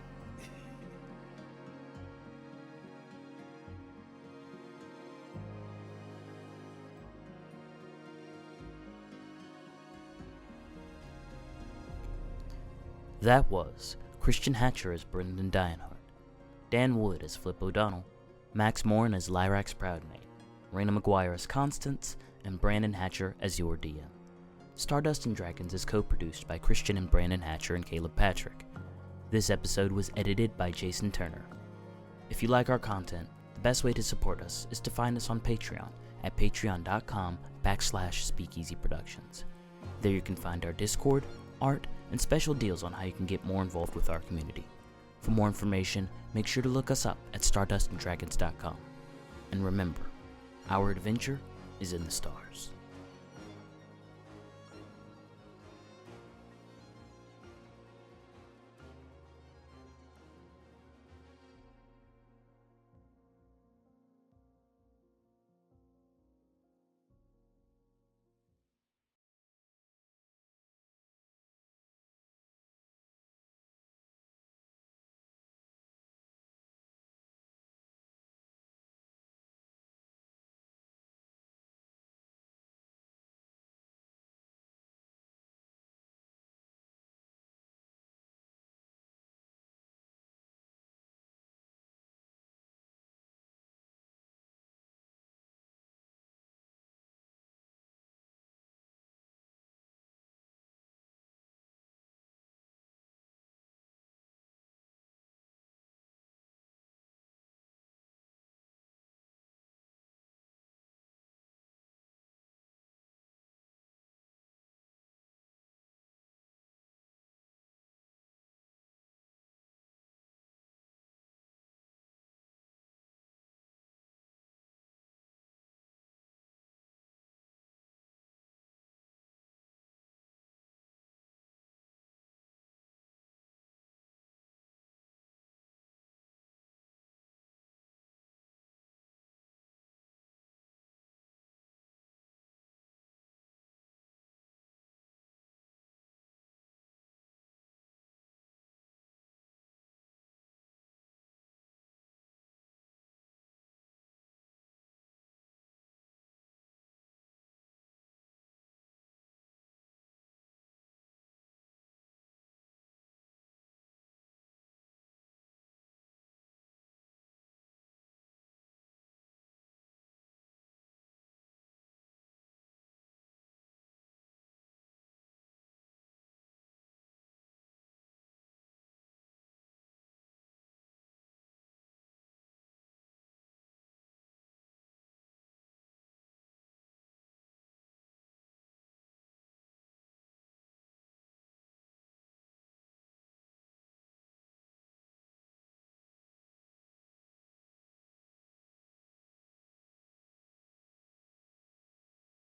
S2: That was Christian Hatcher as Brenden Dionheart, Dan Wood as Flip Odonell, Max Morin as Lyrax Proudmane, Rayna Mcguire as Constance, and Brandon Hatcher as your DM. Stardust and Dragons is co-produced by Christian and Brandon Hatcher and Caleb Patrick. This episode was edited by Jason Turner. If you like our content, the best way to support us is to find us on Patreon at patreon.com/Speakeasy Productions. There you can find our Discord, art, and special deals on how you can get more involved with our community. For more information, make sure to look us up at stardustanddragons.com. And remember, our adventure is in the stars.